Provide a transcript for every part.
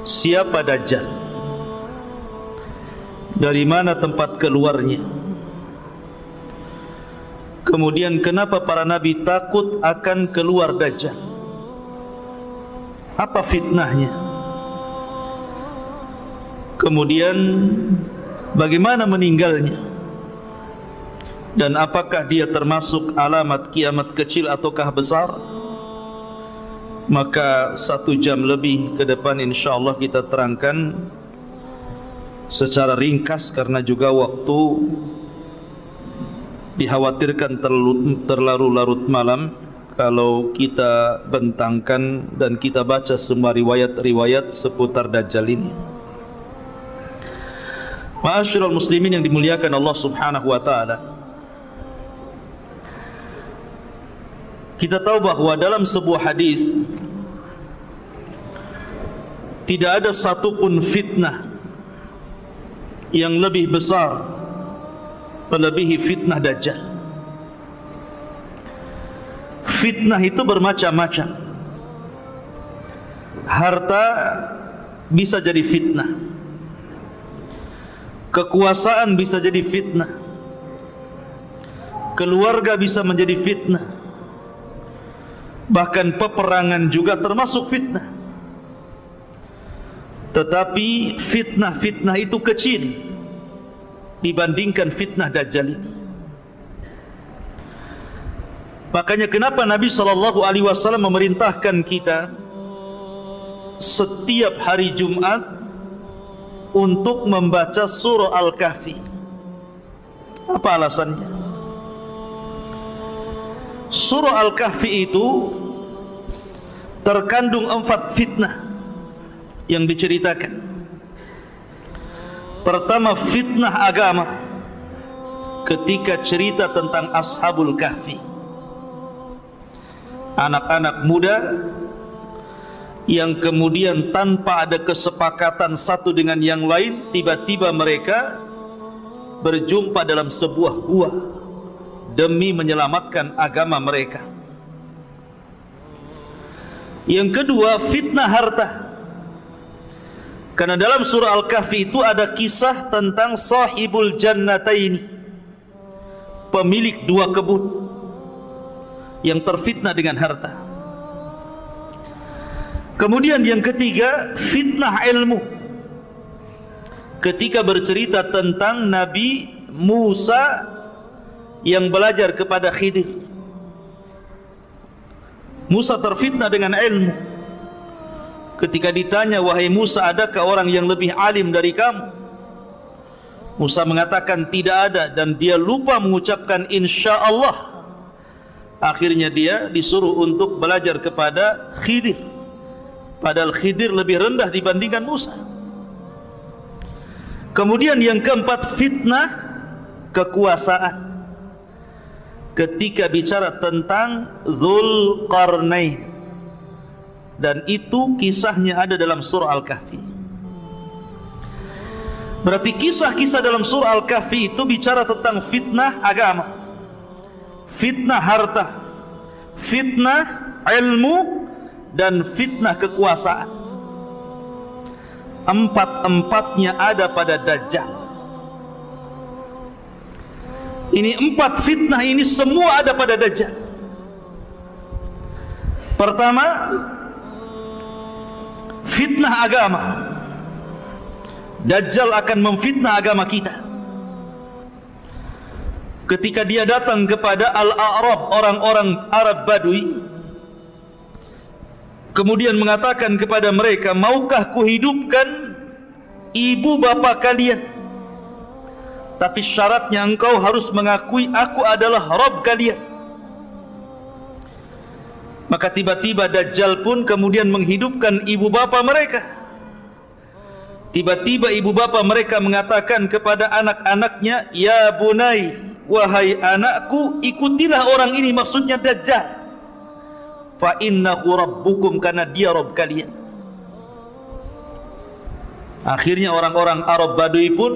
Siapa Dajjal? Dari mana tempat keluarnya? Kemudian kenapa para nabi takut akan keluar Dajjal? Apa fitnahnya? Kemudian bagaimana meninggalnya? Dan apakah dia termasuk alamat kiamat kecil ataukah besar? Maka 1 jam lebih ke depan insyaAllah kita terangkan secara ringkas, karena juga waktu dikhawatirkan terlalu larut malam kalau kita bentangkan dan kita baca semua riwayat-riwayat seputar Dajjal ini. Ma'asyiral muslimin yang dimuliakan Allah Subhanahu wa ta'ala, kita tahu bahwa dalam sebuah hadis tidak ada satupun fitnah yang lebih besar melebihi fitnah Dajjal. Fitnah itu bermacam-macam. Harta bisa jadi fitnah, kekuasaan bisa jadi fitnah, keluarga bisa menjadi fitnah, bahkan peperangan juga termasuk fitnah. Tetapi fitnah-fitnah itu kecil dibandingkan fitnah Dajjal ini. Makanya kenapa Nabi SAW memerintahkan kita setiap hari Jumat untuk membaca surah Al-Kahfi. Apa alasannya? Surah Al-Kahfi itu terkandung 4 fitnah yang diceritakan. Pertama, fitnah agama ketika cerita tentang Ashabul Kahfi, anak-anak muda yang kemudian tanpa ada kesepakatan satu dengan yang lain, tiba-tiba mereka berjumpa dalam sebuah gua demi menyelamatkan agama mereka. Yang kedua, fitnah harta. Karena dalam surah Al-Kahfi itu ada kisah tentang sahibul jannataini, pemilik 2 kebun yang terfitnah dengan harta. Kemudian yang ketiga, fitnah ilmu, ketika bercerita tentang Nabi Musa yang belajar kepada Khidir. Musa terfitnah dengan ilmu. Ketika ditanya, wahai Musa, adakah orang yang lebih alim dari kamu? Musa mengatakan tidak ada, dan dia lupa mengucapkan insya Allah. Akhirnya dia disuruh untuk belajar kepada Khidir, padahal Khidir lebih rendah dibandingkan Musa. Kemudian yang keempat, fitnah kekuasaan, ketika bicara tentang Dzulqarnain, dan itu kisahnya ada dalam surah Al-Kahfi. Berarti kisah-kisah dalam surah Al-Kahfi itu bicara tentang fitnah agama, fitnah harta, fitnah ilmu, dan fitnah kekuasaan. 4-empatnya ada pada Dajjal. Ini 4 fitnah ini semua ada pada Dajjal. Pertama, fitnah agama. Dajjal akan memfitnah agama kita. Ketika dia datang kepada Al-A'rab, orang-orang Arab Badui, kemudian mengatakan kepada mereka, maukah kuhidupkan ibu bapa kalian, tapi syaratnya engkau harus mengakui aku adalah Rabb kalian. Maka tiba-tiba Dajjal pun kemudian menghidupkan ibu bapa mereka. Tiba-tiba ibu bapa mereka mengatakan kepada anak-anaknya, ya bunai, wahai anakku, ikutilah orang ini, maksudnya Dajjal. Fa innahu rabbukum, karena dia Rabb kalian. Akhirnya orang-orang Arab Badui pun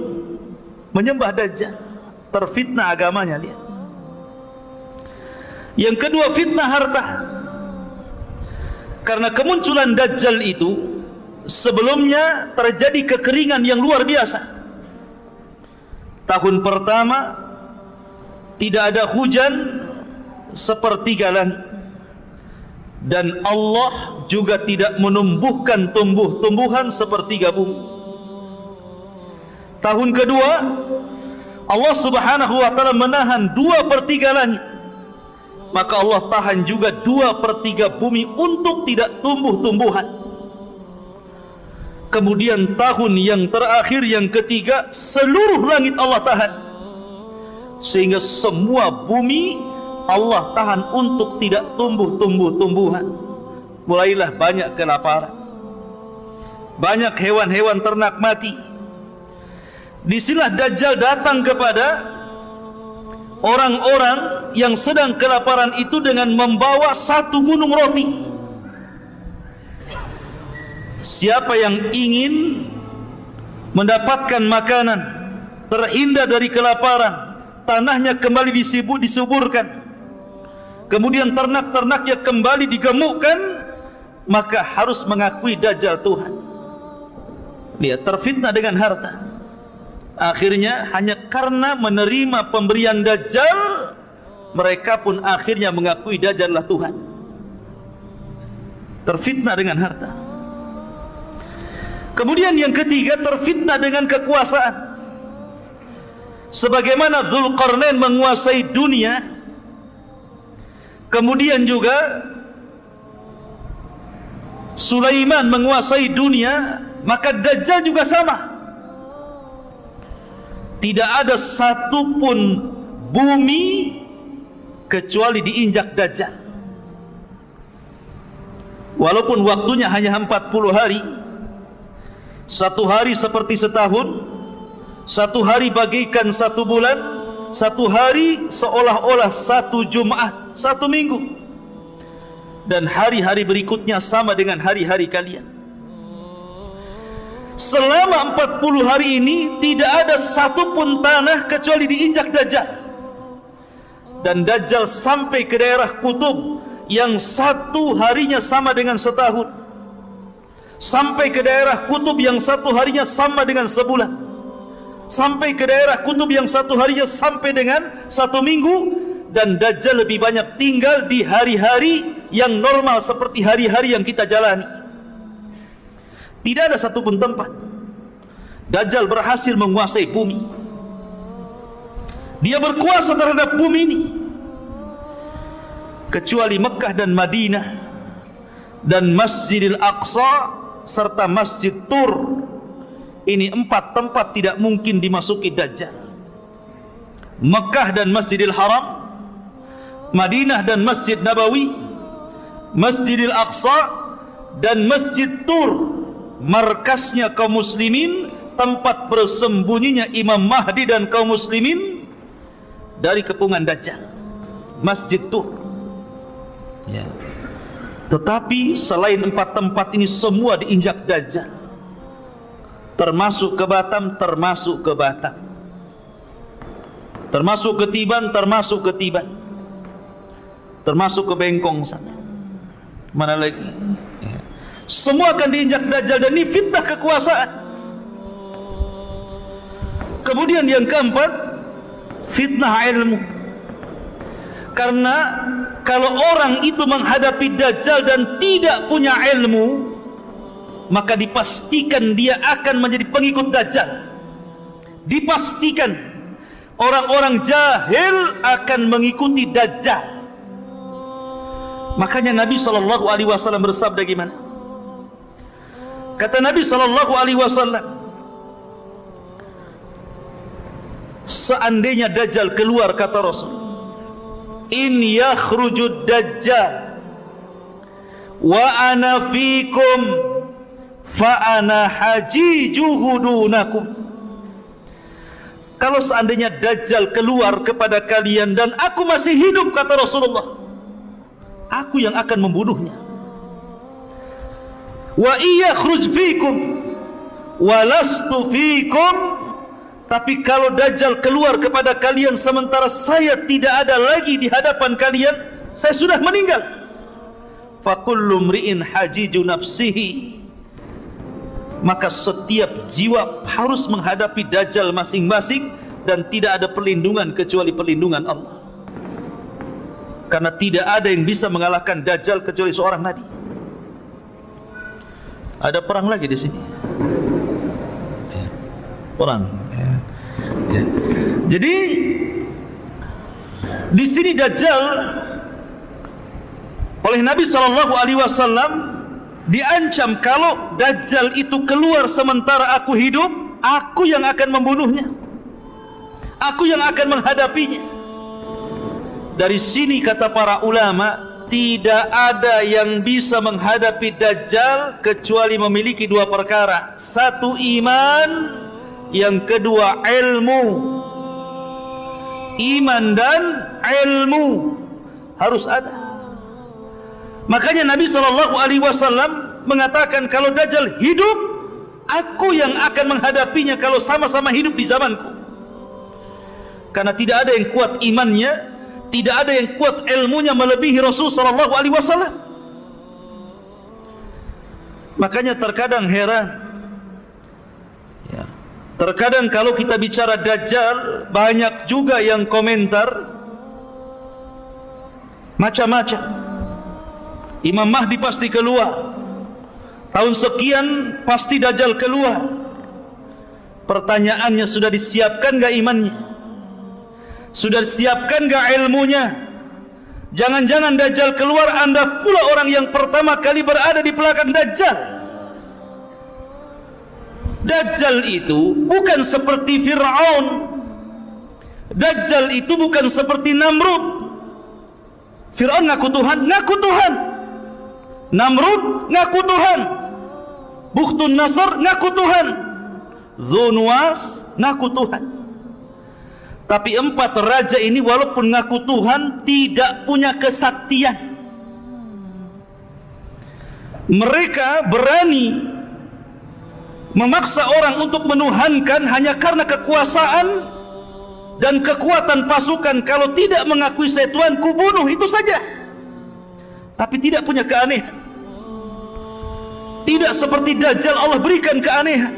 menyembah Dajjal, terfitnah agamanya. Lihat. Yang kedua, fitnah harta. Karena kemunculan Dajjal itu sebelumnya terjadi kekeringan yang luar biasa. Tahun pertama tidak ada hujan sepertiga langit, dan Allah juga tidak menumbuhkan tumbuh-tumbuhan sepertiga bumi. Tahun kedua Allah subhanahu wa ta'ala menahan 2/3 langit, maka Allah tahan juga 2/3 bumi untuk tidak tumbuh-tumbuhan. Kemudian tahun yang terakhir, yang ketiga, seluruh langit Allah tahan, sehingga semua bumi Allah tahan untuk tidak tumbuh-tumbuhan. Mulailah banyak kelaparan, banyak hewan-hewan ternak mati. Disinilah Dajjal datang kepada orang-orang yang sedang kelaparan itu dengan membawa 1 gunung roti. Siapa yang ingin mendapatkan makanan, terhindar dari kelaparan, tanahnya kembali disuburkan, kemudian ternak-ternaknya kembali digemukkan, maka harus mengakui Dajjal Tuhan. Lihat, terfitnah dengan harta. Akhirnya hanya karena menerima pemberian Dajjal, mereka pun akhirnya mengakui Dajjal adalah Tuhan. Terfitnah dengan harta. Kemudian yang ketiga, terfitnah dengan kekuasaan. Sebagaimana Dzulqarnain menguasai dunia, kemudian juga Sulaiman menguasai dunia, maka Dajjal juga sama. Tidak ada satupun bumi kecuali diinjak Dajjal. Walaupun waktunya hanya 40 hari, 1 hari seperti setahun, 1 hari bagikan 1 bulan, 1 hari seolah-olah 1 Jumat, 1 minggu, dan hari-hari berikutnya sama dengan hari-hari kalian. Selama 40 hari ini tidak ada satupun tanah kecuali diinjak Dajjal. Dan Dajjal sampai ke daerah kutub yang 1 harinya sama dengan setahun, sampai ke daerah kutub yang 1 harinya sama dengan sebulan, sampai ke daerah kutub yang 1 harinya sampai dengan 1 minggu. Dan Dajjal lebih banyak tinggal di hari-hari yang normal seperti hari-hari yang kita jalani. Tidak ada satupun tempat Dajjal berhasil menguasai bumi. Dia berkuasa terhadap bumi ini, kecuali Mekah dan Madinah dan Masjidil Aqsa serta Masjid Tur. Ini 4 tempat tidak mungkin dimasuki Dajjal. Mekah dan Masjidil Haram, Madinah dan Masjid Nabawi, Masjidil Aqsa dan Masjid Tur, markasnya kaum muslimin, tempat bersembunyinya Imam Mahdi dan kaum muslimin dari kepungan Dajjal. Masjid Tur. Ya. Tetapi selain 4 tempat ini semua diinjak Dajjal, termasuk ke Batam, termasuk ke Batam, termasuk ke Tiban, termasuk ke Tiban, termasuk ke Bengkong sana. Mana lagi? Ya. Semua akan diinjak Dajjal, dan ini fitnah kekuasaan. Kemudian yang keempat, fitnah ilmu. Karena kalau orang itu menghadapi Dajjal dan tidak punya ilmu, maka dipastikan dia akan menjadi pengikut Dajjal. Dipastikan orang-orang jahil akan mengikuti Dajjal. Makanya Nabi SAW bersabda gimana? Kata Nabi SAW, seandainya Dajjal keluar, kata Rasul, in yakhrujud Dajjal wa ana fikum fa ana hajijuhu dunakum. Kalau seandainya Dajjal keluar kepada kalian dan aku masih hidup, kata Rasulullah, aku yang akan membunuhnya. Wa iyakhruj fikum wa lastu fikum, Tapi kalau Dajjal keluar kepada kalian sementara saya tidak ada lagi di hadapan kalian, saya sudah meninggal. Fakullu mri'in hajiju nafsihi, maka setiap jiwa harus menghadapi Dajjal masing-masing, dan tidak ada perlindungan kecuali perlindungan Allah. Karena tidak ada yang bisa mengalahkan Dajjal kecuali seorang nabi. Ada perang lagi di sini. Perang. Jadi di sini Dajjal oleh Nabi SAW diancam, kalau Dajjal itu keluar sementara aku hidup, aku yang akan membunuhnya, aku yang akan menghadapinya. Dari sini kata para ulama, tidak ada yang bisa menghadapi Dajjal kecuali memiliki dua perkara. Satu, iman. Yang kedua, ilmu. Iman dan ilmu harus ada. Makanya Nabi SAW mengatakan, kalau Dajjal hidup, aku yang akan menghadapinya kalau sama-sama hidup di zamanku. Karena tidak ada yang kuat imannya, tidak ada yang kuat ilmunya melebihi Rasul SAW. Makanya terkadang heran, terkadang kalau kita bicara Dajjal, banyak juga yang komentar macam-macam. Imam Mahdi pasti keluar, tahun sekian pasti Dajjal keluar. Pertanyaannya, sudah disiapkan gak imannya? Sudah disiapkan gak ilmunya? Jangan-jangan Dajjal keluar, anda pula orang yang pertama kali berada di belakang Dajjal. Dajjal itu bukan seperti Fir'aun. Dajjal itu bukan seperti Namrud. Fir'aun ngaku Tuhan, ngaku Tuhan. Namrud ngaku Tuhan. Bukhtun Nasr ngaku Tuhan. Dzunwas ngaku Tuhan. Tapi empat raja ini walaupun ngaku Tuhan, tidak punya kesaktian. Mereka berani memaksa orang untuk menuhankan hanya karena kekuasaan dan kekuatan pasukan. Kalau tidak mengakui saya Tuhan, ku bunuh, itu saja. Tapi tidak punya keanehan. Tidak seperti Dajjal, Allah berikan keanehan.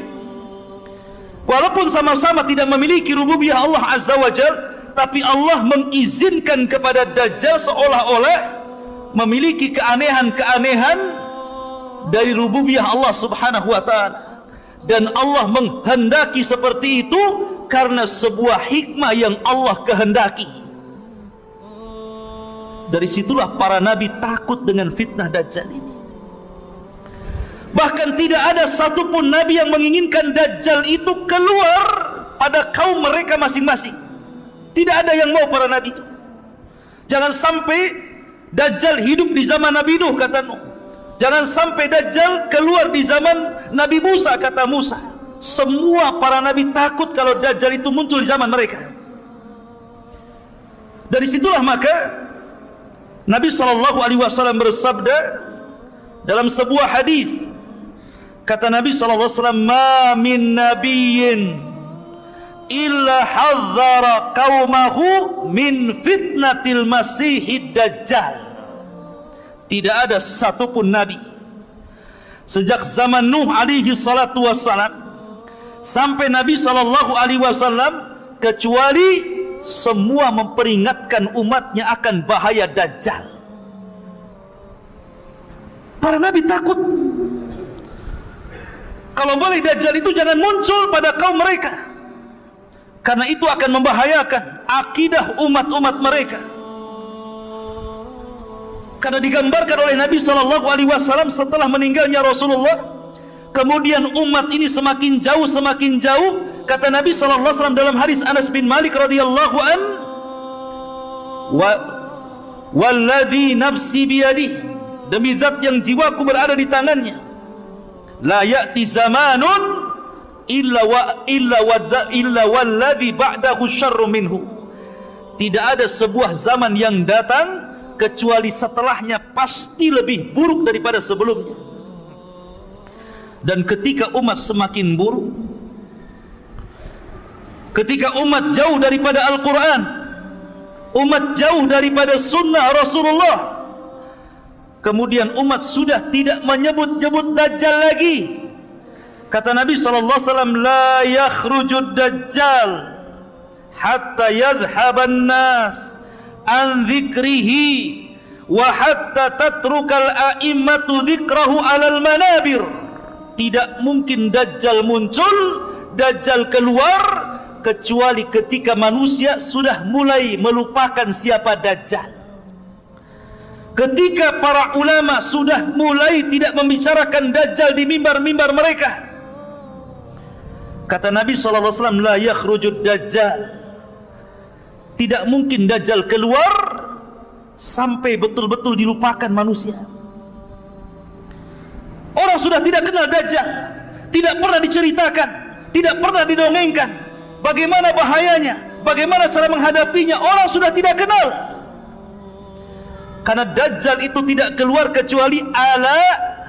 Walaupun sama-sama tidak memiliki rububiyah Allah Azza wa Jal, tapi Allah mengizinkan kepada Dajjal seolah-olah memiliki keanehan-keanehan dari rububiyah Allah Subhanahu wa ta'ala. Dan Allah menghendaki seperti itu karena sebuah hikmah yang Allah kehendaki. Dari situlah para nabi takut dengan fitnah Dajjal ini. Bahkan tidak ada satupun nabi yang menginginkan Dajjal itu keluar pada kaum mereka masing-masing. Tidak ada yang mau para nabi itu. Jangan sampai Dajjal hidup di zaman Nabi Nuh, kata Nuh. Jangan sampai Dajjal keluar di zaman Nabi Musa, kata Musa. Semua para nabi takut kalau Dajjal itu muncul di zaman mereka. Dari situlah maka Nabi SAW bersabda dalam sebuah hadis, kata Nabi SAW, "Ma min nabiyyin illa hadzara qaumahu min fitnatil masihid dajjal." Tidak ada satupun nabi sejak zaman Nuh alaihi salatu wassalam sampai Nabi SAW kecuali semua memperingatkan umatnya akan bahaya Dajjal. Para nabi takut, kalau boleh Dajjal itu jangan muncul pada kaum mereka, karena itu akan membahayakan akidah umat-umat mereka. Karena digambarkan oleh Nabi SAW setelah meninggalnya Rasulullah, kemudian umat ini semakin jauh. Kata Nabi SAW dalam hadis Anas bin Malik radhiyallahu an, "Walladzi nafsi biyadihi, demi zat yang jiwaku berada di tangannya, la ya'ti zamanun illa walladzi ba'dahu syarru minhu." Tidak ada sebuah zaman yang datang kecuali setelahnya pasti lebih buruk daripada sebelumnya. Dan ketika umat semakin buruk, ketika umat jauh daripada Al-Quran, umat jauh daripada sunnah Rasulullah, kemudian umat sudah tidak menyebut-nyebut Dajjal lagi. Kata Nabi SAW, la yakhrujud Dajjal hatta yadhhaban nas an dhikrihi wa hatta tatrukal a'immatu dhikrahu alal manabir. Tidak mungkin Dajjal muncul, Dajjal keluar, kecuali ketika manusia sudah mulai melupakan siapa Dajjal. Ketika para ulama sudah mulai tidak membicarakan Dajjal di mimbar-mimbar mereka. Kata Nabi SAW, la yakhrujud Dajjal. Tidak mungkin Dajjal keluar sampai betul-betul dilupakan manusia. Orang sudah tidak kenal Dajjal, tidak pernah diceritakan, tidak pernah didongengkan bagaimana bahayanya, bagaimana cara menghadapinya. Orang sudah tidak kenal. Karena Dajjal itu tidak keluar kecuali ala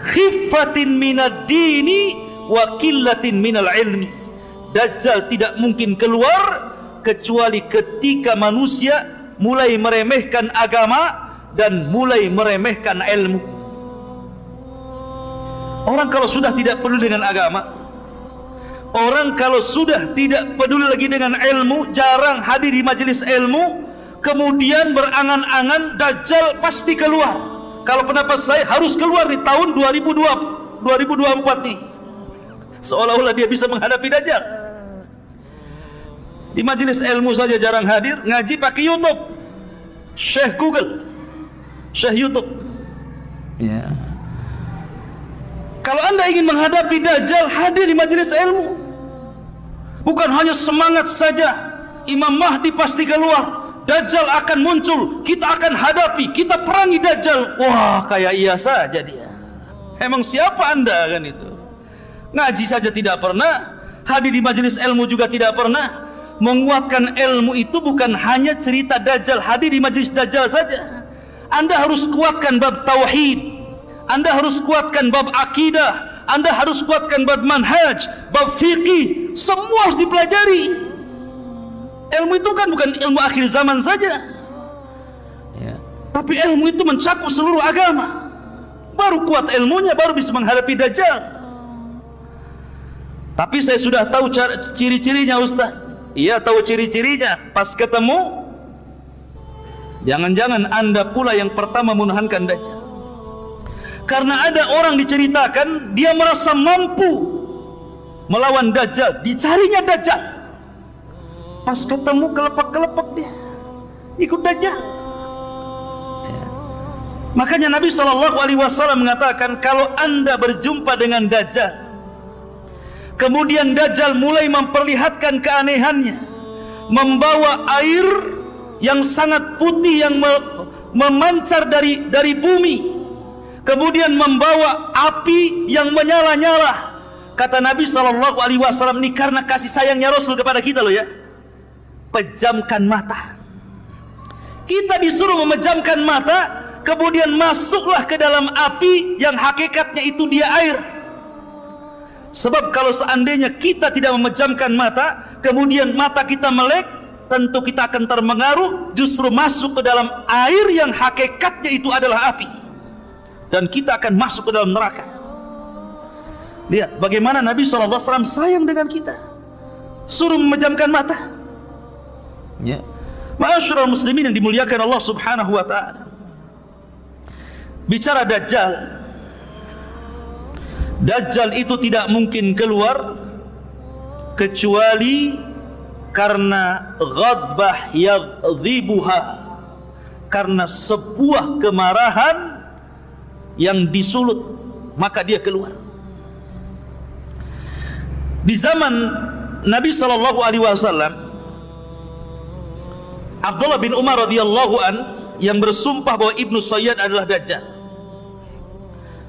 khiffatin minad dini wa qillatin minal ilmi. Dajjal tidak mungkin keluar kecuali ketika manusia mulai meremehkan agama dan mulai meremehkan ilmu. Orang kalau sudah tidak peduli dengan agama, orang kalau sudah tidak peduli lagi dengan ilmu, jarang hadir di majelis ilmu, kemudian berangan-angan Dajjal pasti keluar. Kalau pendapat saya harus keluar di tahun 2024 nih. Seolah-olah dia bisa menghadapi Dajjal. Di majelis ilmu saja jarang hadir, ngaji pakai YouTube, Syekh Google, Syekh YouTube. Ya. Kalau anda ingin menghadapi Dajjal, hadir di majelis ilmu. Bukan hanya semangat saja, Imam Mahdi pasti keluar, Dajjal akan muncul, kita akan hadapi, kita perangi Dajjal. Wah, kayak iya saja dia. Emang siapa anda kan itu? Ngaji saja tidak pernah, hadir di majelis ilmu juga tidak pernah. Menguatkan ilmu itu bukan hanya cerita Dajjal, hadir di majelis Dajjal saja. Anda harus kuatkan bab tauhid, Anda harus kuatkan bab akidah, Anda harus kuatkan bab manhaj, bab fiqih, semua harus dipelajari. Ilmu itu kan bukan ilmu akhir zaman saja ya. Tapi ilmu itu mencakup seluruh agama. Baru kuat ilmunya, baru bisa menghadapi Dajjal. Tapi saya sudah tahu ciri-cirinya Ustaz. Iya, tahu ciri-cirinya. Pas ketemu, jangan-jangan anda pula yang pertama menuhankan Dajjal. Karena ada orang diceritakan dia merasa mampu melawan Dajjal, dicarinya Dajjal. Pas ketemu kelepek-kelepek dia ikut Dajjal ya. Makanya Nabi SAW mengatakan, kalau anda berjumpa dengan Dajjal, kemudian Dajjal mulai memperlihatkan keanehannya, membawa air yang sangat putih yang memancar dari bumi, kemudian membawa api yang menyala-nyala. Kata Nabi SAW, ini karena kasih sayangnya Rasul kepada kita loh ya. Pejamkan mata. Kita disuruh memejamkan mata, kemudian masuklah ke dalam api yang hakikatnya itu dia air. Sebab kalau seandainya kita tidak memejamkan mata, kemudian mata kita melek, tentu kita akan termengaruh, justru masuk ke dalam air yang hakikatnya itu adalah api, dan kita akan masuk ke dalam neraka. Lihat bagaimana Nabi SAW sayang dengan kita, suruh memejamkan mata ya. Ma'asyiral muslimin yang dimuliakan Allah Subhanahu wa ta'ala. Bicara Dajjal, Dajjal itu tidak mungkin keluar kecuali karena ghadbah yaghdhibuha, karena sebuah kemarahan yang disulut, maka dia keluar. Di zaman Nabi SAW, Abdullah bin Umar radhiyallahu an yang bersumpah bahwa Ibnu Sayyad adalah Dajjal.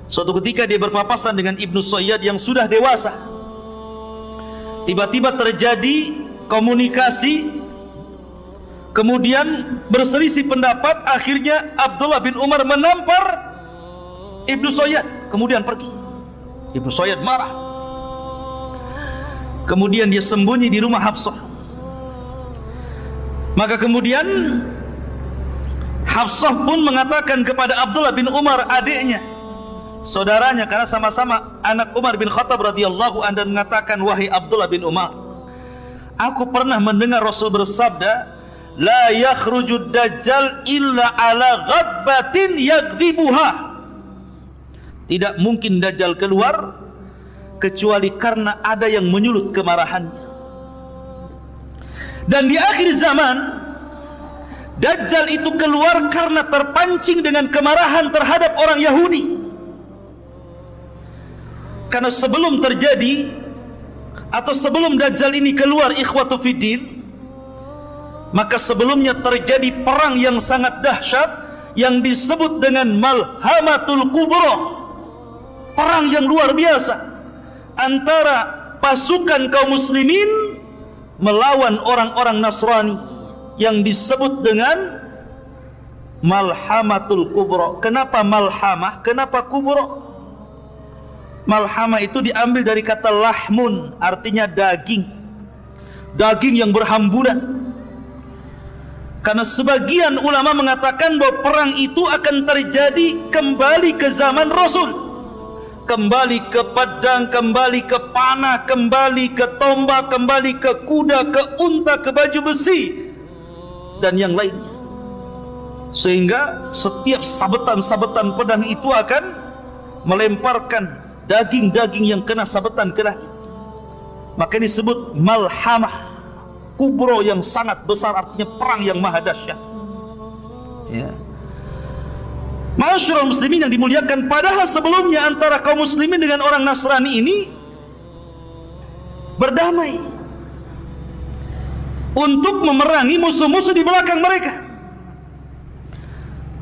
Suatu ketika dia berpapasan dengan Ibnu Sayyad yang sudah dewasa. Tiba-tiba terjadi komunikasi, kemudian berselisih pendapat. Akhirnya Abdullah bin Umar menampar Ibnu Sayyad, kemudian pergi. Ibnu Sayyad marah. Kemudian dia sembunyi di rumah Hafsah. Maka kemudian Hafsah pun mengatakan kepada Abdullah bin Umar, adiknya, saudaranya, karena sama-sama anak Umar bin Khattab radhiyallahu anhu, dan mengatakan, wahai Abdullah bin Umar, aku pernah mendengar Rasul bersabda, la yakhrujud dajjal illa ala ghadbatin yaghdhibuha. Tidak mungkin Dajjal keluar kecuali karena ada yang menyulut kemarahannya. Dan di akhir zaman Dajjal itu keluar karena terpancing dengan kemarahan terhadap orang Yahudi. Karena sebelum terjadi atau sebelum Dajjal ini keluar, ikhwatu fiddin, maka sebelumnya terjadi perang yang sangat dahsyat yang disebut dengan Malhamatul Kubra. Perang yang luar biasa antara pasukan kaum muslimin melawan orang-orang Nasrani yang disebut dengan Malhamatul Kubra. Kenapa Malhamah? Kenapa Kubra? Malhamah itu diambil dari kata lahmun, artinya daging. Daging yang berhamburan. Karena sebagian ulama mengatakan bahwa perang itu akan terjadi kembali ke zaman Rasul. Kembali ke pedang, kembali ke panah, kembali ke tombak, kembali ke kuda, ke unta, ke baju besi, dan yang lainnya. Sehingga setiap sabetan-sabetan pedang itu akan melemparkan daging-daging yang kena sabetan ke langit. Maka ini disebut Malhamah Kubro, yang sangat besar, artinya perang yang maha dahsyat. Ya. Ma'asyiral muslimin yang dimuliakan, padahal sebelumnya antara kaum muslimin dengan orang Nasrani ini berdamai untuk memerangi musuh-musuh di belakang mereka.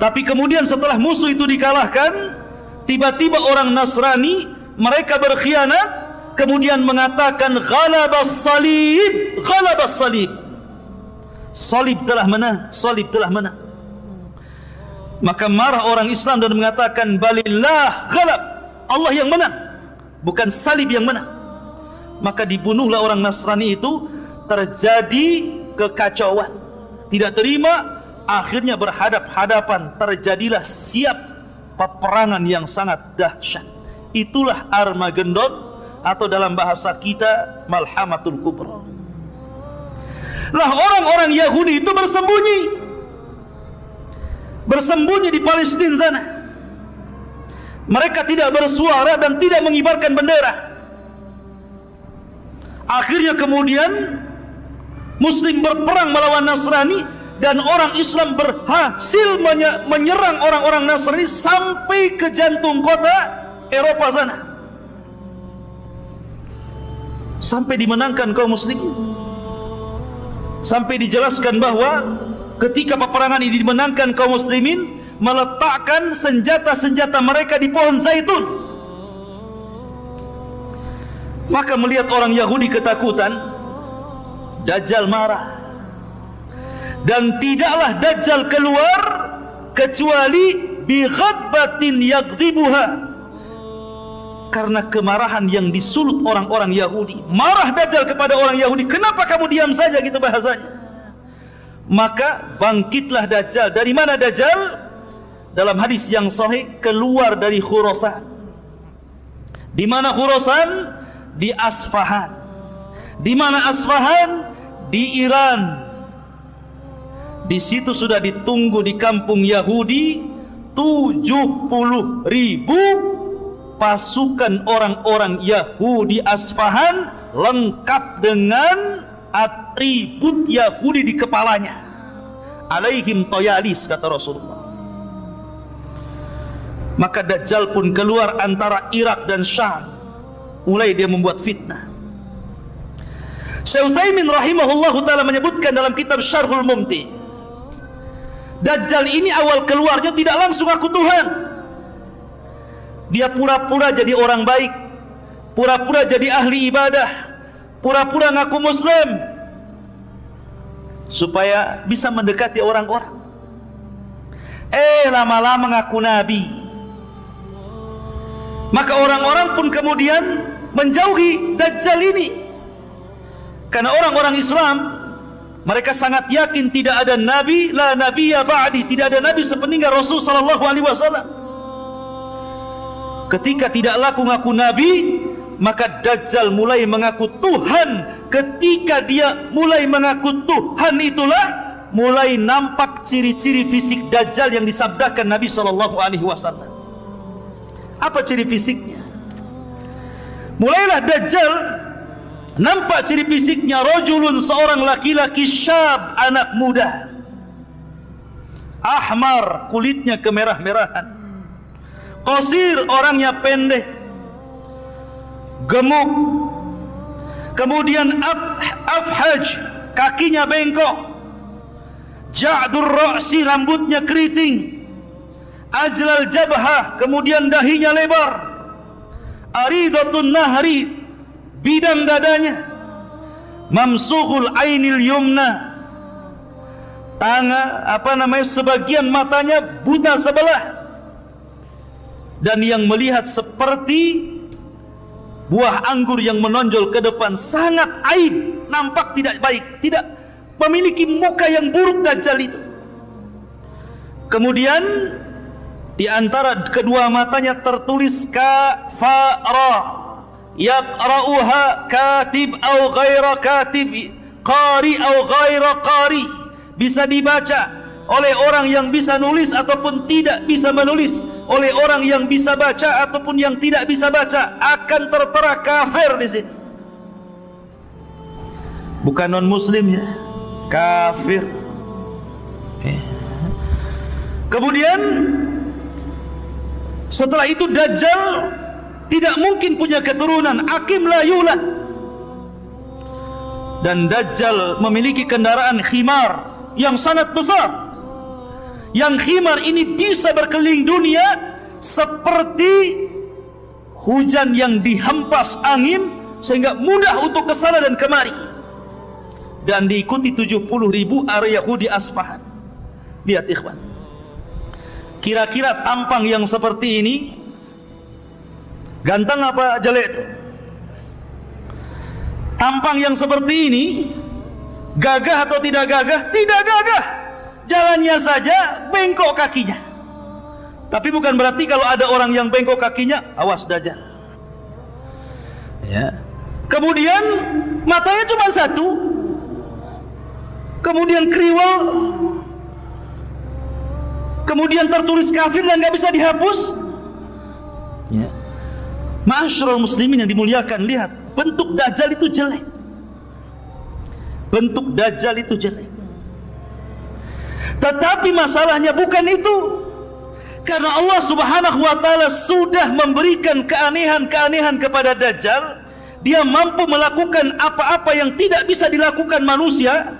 Tapi kemudian setelah musuh itu dikalahkan, tiba-tiba orang Nasrani, mereka berkhianat, kemudian mengatakan ghalabas salib, ghalabas salib. Salib telah menang, salib telah menang. Maka marah orang Islam dan mengatakan balillah ghalab, Allah yang menang, bukan salib yang menang. Maka dibunuhlah orang Nasrani itu. Terjadi kekacauan, tidak terima, akhirnya berhadap-hadapan, terjadilah siap peperangan yang sangat dahsyat. Itulah Armageddon, atau dalam bahasa kita Malhamatul Kubra. Lah orang-orang Yahudi itu bersembunyi di Palestina sana. Mereka tidak bersuara dan tidak mengibarkan bendera. Akhirnya kemudian Muslim berperang melawan Nasrani, dan orang Islam berhasil menyerang orang-orang Nasrani sampai ke jantung kota Eropa sana, sampai dimenangkan kaum muslimin. Sampai dijelaskan bahwa ketika peperangan ini dimenangkan, kaum muslimin meletakkan senjata-senjata mereka di pohon zaitun. Maka melihat orang Yahudi ketakutan, Dajjal marah. Dan tidaklah Dajjal keluar kecuali bi ghadbatin yaghdhibuha, karena kemarahan yang disulut orang-orang Yahudi. Marah Dajjal kepada orang Yahudi, kenapa kamu diam saja, gitu bahasanya. Maka bangkitlah Dajjal. Dari mana Dajjal? Dalam hadis yang sahih, keluar dari Khurasan. Di mana Khurasan? Di Asfahan. Di mana Asfahan? Di Iran. Di situ sudah ditunggu di kampung Yahudi 70.000 pasukan orang-orang Yahudi Asfahan, lengkap dengan atribut Yahudi di kepalanya. Alaihim toyalis, kata Rasulullah. Maka Dajjal pun keluar antara Irak dan Syam. Mulai dia membuat fitnah. Syekh Utsaimin rahimahullahu ta'ala menyebutkan dalam kitab Syarhul Mumti, Dajjal ini awal keluarnya tidak langsung aku Tuhan. Dia pura-pura jadi orang baik, pura-pura jadi ahli ibadah, pura-pura ngaku Muslim, supaya bisa mendekati orang-orang. Lama-lama ngaku Nabi. Maka orang-orang pun kemudian menjauhi Dajjal ini, karena orang-orang Islam Mereka sangat yakin tidak ada nabi, la nabiyya ba'di, tidak ada nabi sepeninggal Rasul sallallahu alaihi wasallam. Ketika tidak laku ngaku nabi, maka Dajjal mulai mengaku Tuhan. Ketika dia mulai mengaku Tuhan, itulah mulai nampak ciri-ciri fisik Dajjal yang disabdakan Nabi sallallahu alaihi wasallam. Apa ciri fisiknya? Mulailah Dajjal nampak ciri fisiknya, rajulun, seorang laki-laki, syab, anak muda, ahmar, kulitnya kemerah-merahan, qasir, orangnya pendek, gemuk, kemudian afhaj, kakinya bengkok, ja'dur ra'si, rambutnya keriting, ajlal jabhah, kemudian dahinya lebar, aridatun nahri, bidang dadanya, mamsuhul ainil yumna, sebagian matanya buta sebelah, dan yang melihat seperti buah anggur yang menonjol ke depan, sangat aib, nampak tidak baik, tidak memiliki muka yang buruk Dajjal itu. Kemudian di antara kedua matanya tertulis kafara, yaqra'uha katib au ghaira katib, qari au ghaira qari, bisa dibaca oleh orang yang bisa nulis ataupun tidak bisa menulis, oleh orang yang bisa baca ataupun yang tidak bisa baca, akan tertera kafir di sini. Bukan non muslim ya, kafir. Kemudian setelah itu Dajjal tidak mungkin punya keturunan, akim la yulad. Dan Dajjal memiliki kendaraan khimar yang sangat besar. Yang khimar ini bisa berkeliling dunia seperti hujan yang dihempas angin, sehingga mudah untuk kesana dan kemari. Dan diikuti 70.000 area Yahudi Asfahan. Lihat ikhwan, kira-kira tampang yang seperti ini ganteng apa jelek itu? Tampang yang seperti ini gagah atau tidak gagah? Tidak gagah. Jalannya saja bengkok kakinya. Tapi bukan berarti kalau ada orang yang bengkok kakinya, awas Dajjal. Ya. Kemudian matanya cuma satu. Kemudian kriwel. Kemudian tertulis kafir dan nggak bisa dihapus. Ya. Ma'asyiral muslimin yang dimuliakan, lihat, bentuk Dajjal itu jelek. Bentuk Dajjal itu jelek. Tetapi masalahnya bukan itu. Karena Allah Subhanahu wa taala sudah memberikan keanehan-keanehan kepada Dajjal. Dia mampu melakukan apa-apa yang tidak bisa dilakukan manusia.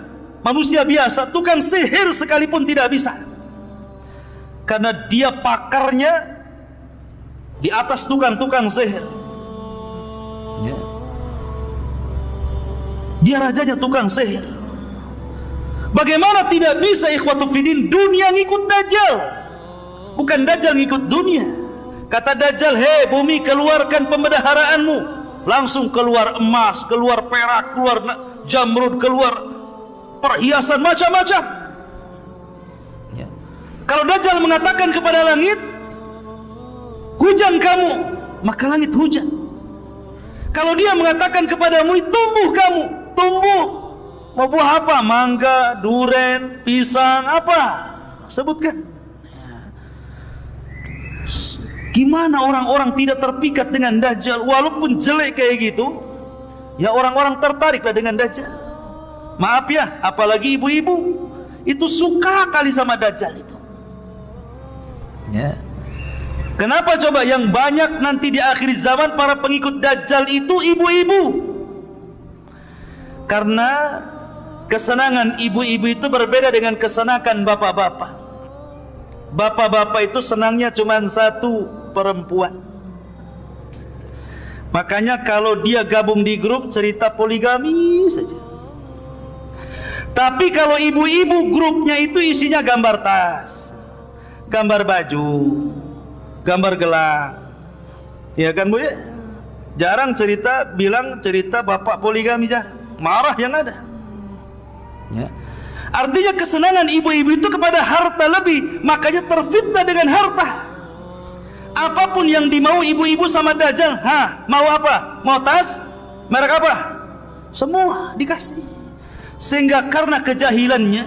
Manusia biasa, tukang sihir sekalipun tidak bisa. Karena dia pakarnya di atas tukang-tukang sihir. Ya. Dia rajanya tukang sihir. Bagaimana tidak bisa ikhwatu fiddin, dunia ngikut Dajjal, bukan Dajjal ngikut dunia. Kata Dajjal, hei bumi, keluarkan pembendaharaanmu. Langsung keluar emas, keluar perak, keluar jamrud, keluar perhiasan macam-macam. Ya. Kalau Dajjal mengatakan kepada langit, hujan kamu, maka langit hujan. Kalau dia mengatakan kepadamu, tumbuh kamu, tumbuh. Mau buah apa? Mangga, duren, pisang, apa? Sebutkan. Gimana orang-orang tidak terpikat dengan Dajjal? Walaupun jelek kayak gitu, ya orang-orang tertariklah dengan Dajjal. Maaf ya, apalagi ibu-ibu, itu suka kali sama Dajjal itu. Ya. Kenapa coba yang banyak nanti di akhir zaman para pengikut Dajjal itu ibu-ibu? Karena kesenangan ibu-ibu itu berbeda dengan kesenangan bapak-bapak. Bapak-bapak itu senangnya cuma satu, perempuan. Makanya kalau dia gabung di grup cerita poligami saja. Tapi kalau ibu-ibu grupnya itu isinya gambar tas, gambar baju, gambar gelang, ya kan Bu ya? Jarang cerita, bilang cerita bapak poligami, jarang. Marah yang ada. Ya. Artinya kesenangan ibu-ibu itu kepada harta lebih, makanya terfitnah dengan harta. Apapun yang dimau ibu-ibu sama Dajjal, mau apa? Mau tas? Merek apa? Semua dikasih. Sehingga karena kejahilannya,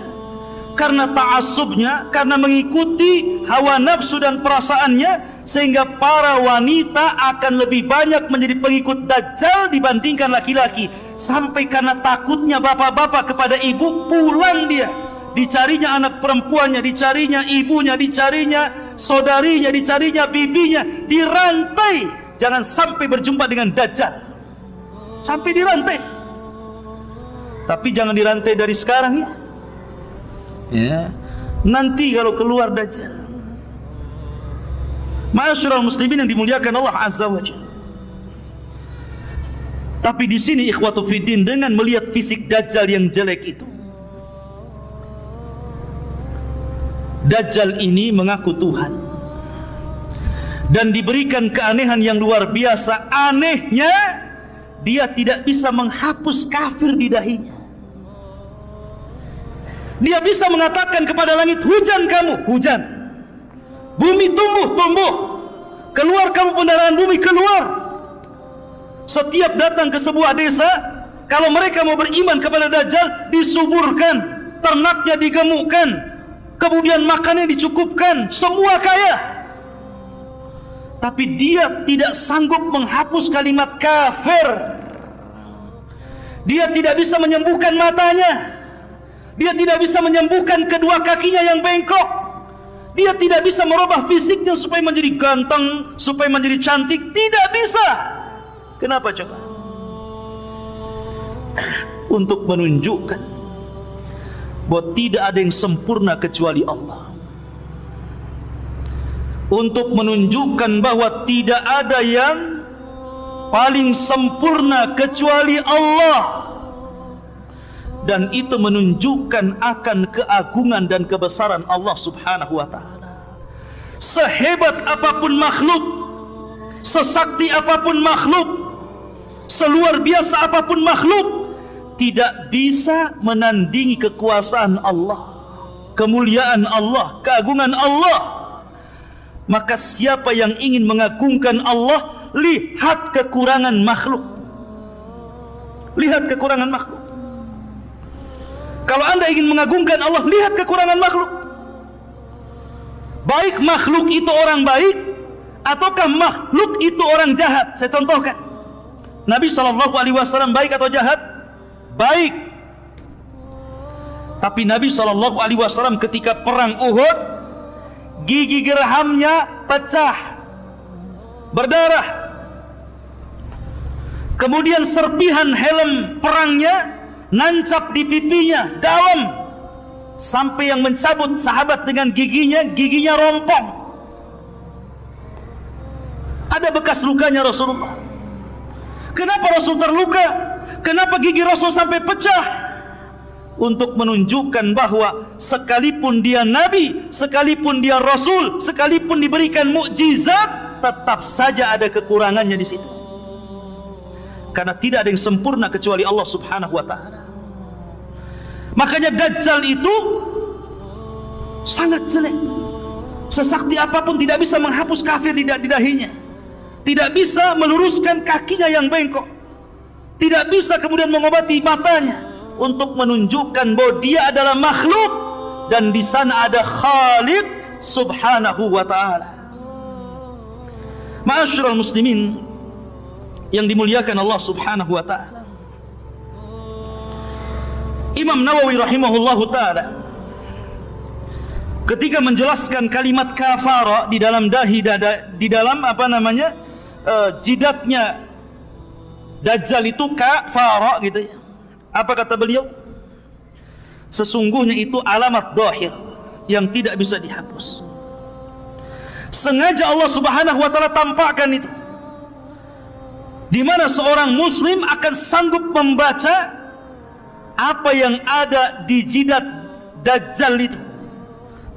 karena ta'assubnya, karena mengikuti hawa nafsu dan perasaannya, sehingga para wanita akan lebih banyak menjadi pengikut Dajjal dibandingkan laki-laki. Sampai karena takutnya bapak-bapak kepada ibu, pulang dia, dicarinya anak perempuannya, dicarinya ibunya, dicarinya saudarinya, dicarinya bibinya, dirantai, jangan sampai berjumpa dengan Dajjal, sampai dirantai. Tapi jangan dirantai dari sekarang ya. Ya, nanti kalau keluar Dajjal. Ma'asyiral muslimin yang dimuliakan Allah Azza wa Jalla. Tapi di sini ikhwatu fiddin, dengan melihat fisik Dajjal yang jelek itu, Dajjal ini mengaku Tuhan dan diberikan keanehan yang luar biasa. Anehnya, dia tidak bisa menghapus kafir di dahinya. Dia bisa mengatakan kepada langit, hujan kamu, hujan. Bumi tumbuh, tumbuh. Keluar kamu pendaraan bumi, keluar. Setiap datang ke sebuah desa, kalau mereka mau beriman kepada Dajjal, disuburkan, ternaknya digemukkan, kemudian makannya dicukupkan, semua kaya. Tapi dia tidak sanggup menghapus kalimat kafir. Dia tidak bisa menyembuhkan matanya. Dia tidak bisa menyembuhkan kedua kakinya yang bengkok. Dia tidak bisa merubah fisiknya supaya menjadi ganteng, supaya menjadi cantik. Tidak bisa. Kenapa coba? Untuk menunjukkan bahwa tidak ada yang sempurna kecuali Allah. Untuk menunjukkan bahwa tidak ada yang paling sempurna kecuali Allah. Dan itu menunjukkan akan keagungan dan kebesaran Allah Subhanahu wa ta'ala. Sehebat apapun makhluk, sesakti apapun makhluk, seluar biasa apapun makhluk, tidak bisa menandingi kekuasaan Allah, kemuliaan Allah, keagungan Allah. Maka siapa yang ingin mengagungkan Allah, lihat kekurangan makhluk. Lihat kekurangan makhluk. Kalau anda ingin mengagungkan Allah, lihat kekurangan makhluk. Baik makhluk itu orang baik, ataukah makhluk itu orang jahat. Saya contohkan, Nabi SAW baik atau jahat? Baik. Tapi Nabi SAW ketika perang Uhud, gigi gerhamnya pecah, berdarah. Kemudian serpihan helm perangnya nancap di pipinya dalam, sampai yang mencabut sahabat dengan giginya rompong. Ada bekas lukanya Rasulullah. Kenapa Rasul terluka? Kenapa gigi Rasul sampai pecah? Untuk menunjukkan bahwa sekalipun dia Nabi, sekalipun dia Rasul, sekalipun diberikan mukjizat, tetap saja ada kekurangannya di situ. Karena tidak ada yang sempurna kecuali Allah Subhanahu wa ta'ala. Makanya Dajjal itu sangat jelek. Sesakti apapun tidak bisa menghapus kafir di dahinya. Tidak bisa meluruskan kakinya yang bengkok. Tidak bisa kemudian mengobati matanya, untuk menunjukkan bahwa dia adalah makhluk dan di sana ada Khaliq Subhanahu wa ta'ala. Ma'asyiral muslimin yang dimuliakan Allah Subhanahu wa ta'ala, Imam Nawawi rahimahullahu ta'ala ketika menjelaskan kalimat kafara di dalam dahi di dalam jidatnya Dajjal itu kafara gitu ya. Apa kata beliau? Sesungguhnya itu alamat dhahir yang tidak bisa dihapus. Sengaja Allah Subhanahu wa ta'ala tampakkan itu, di mana seorang muslim akan sanggup membaca apa yang ada di jidat Dajjal itu.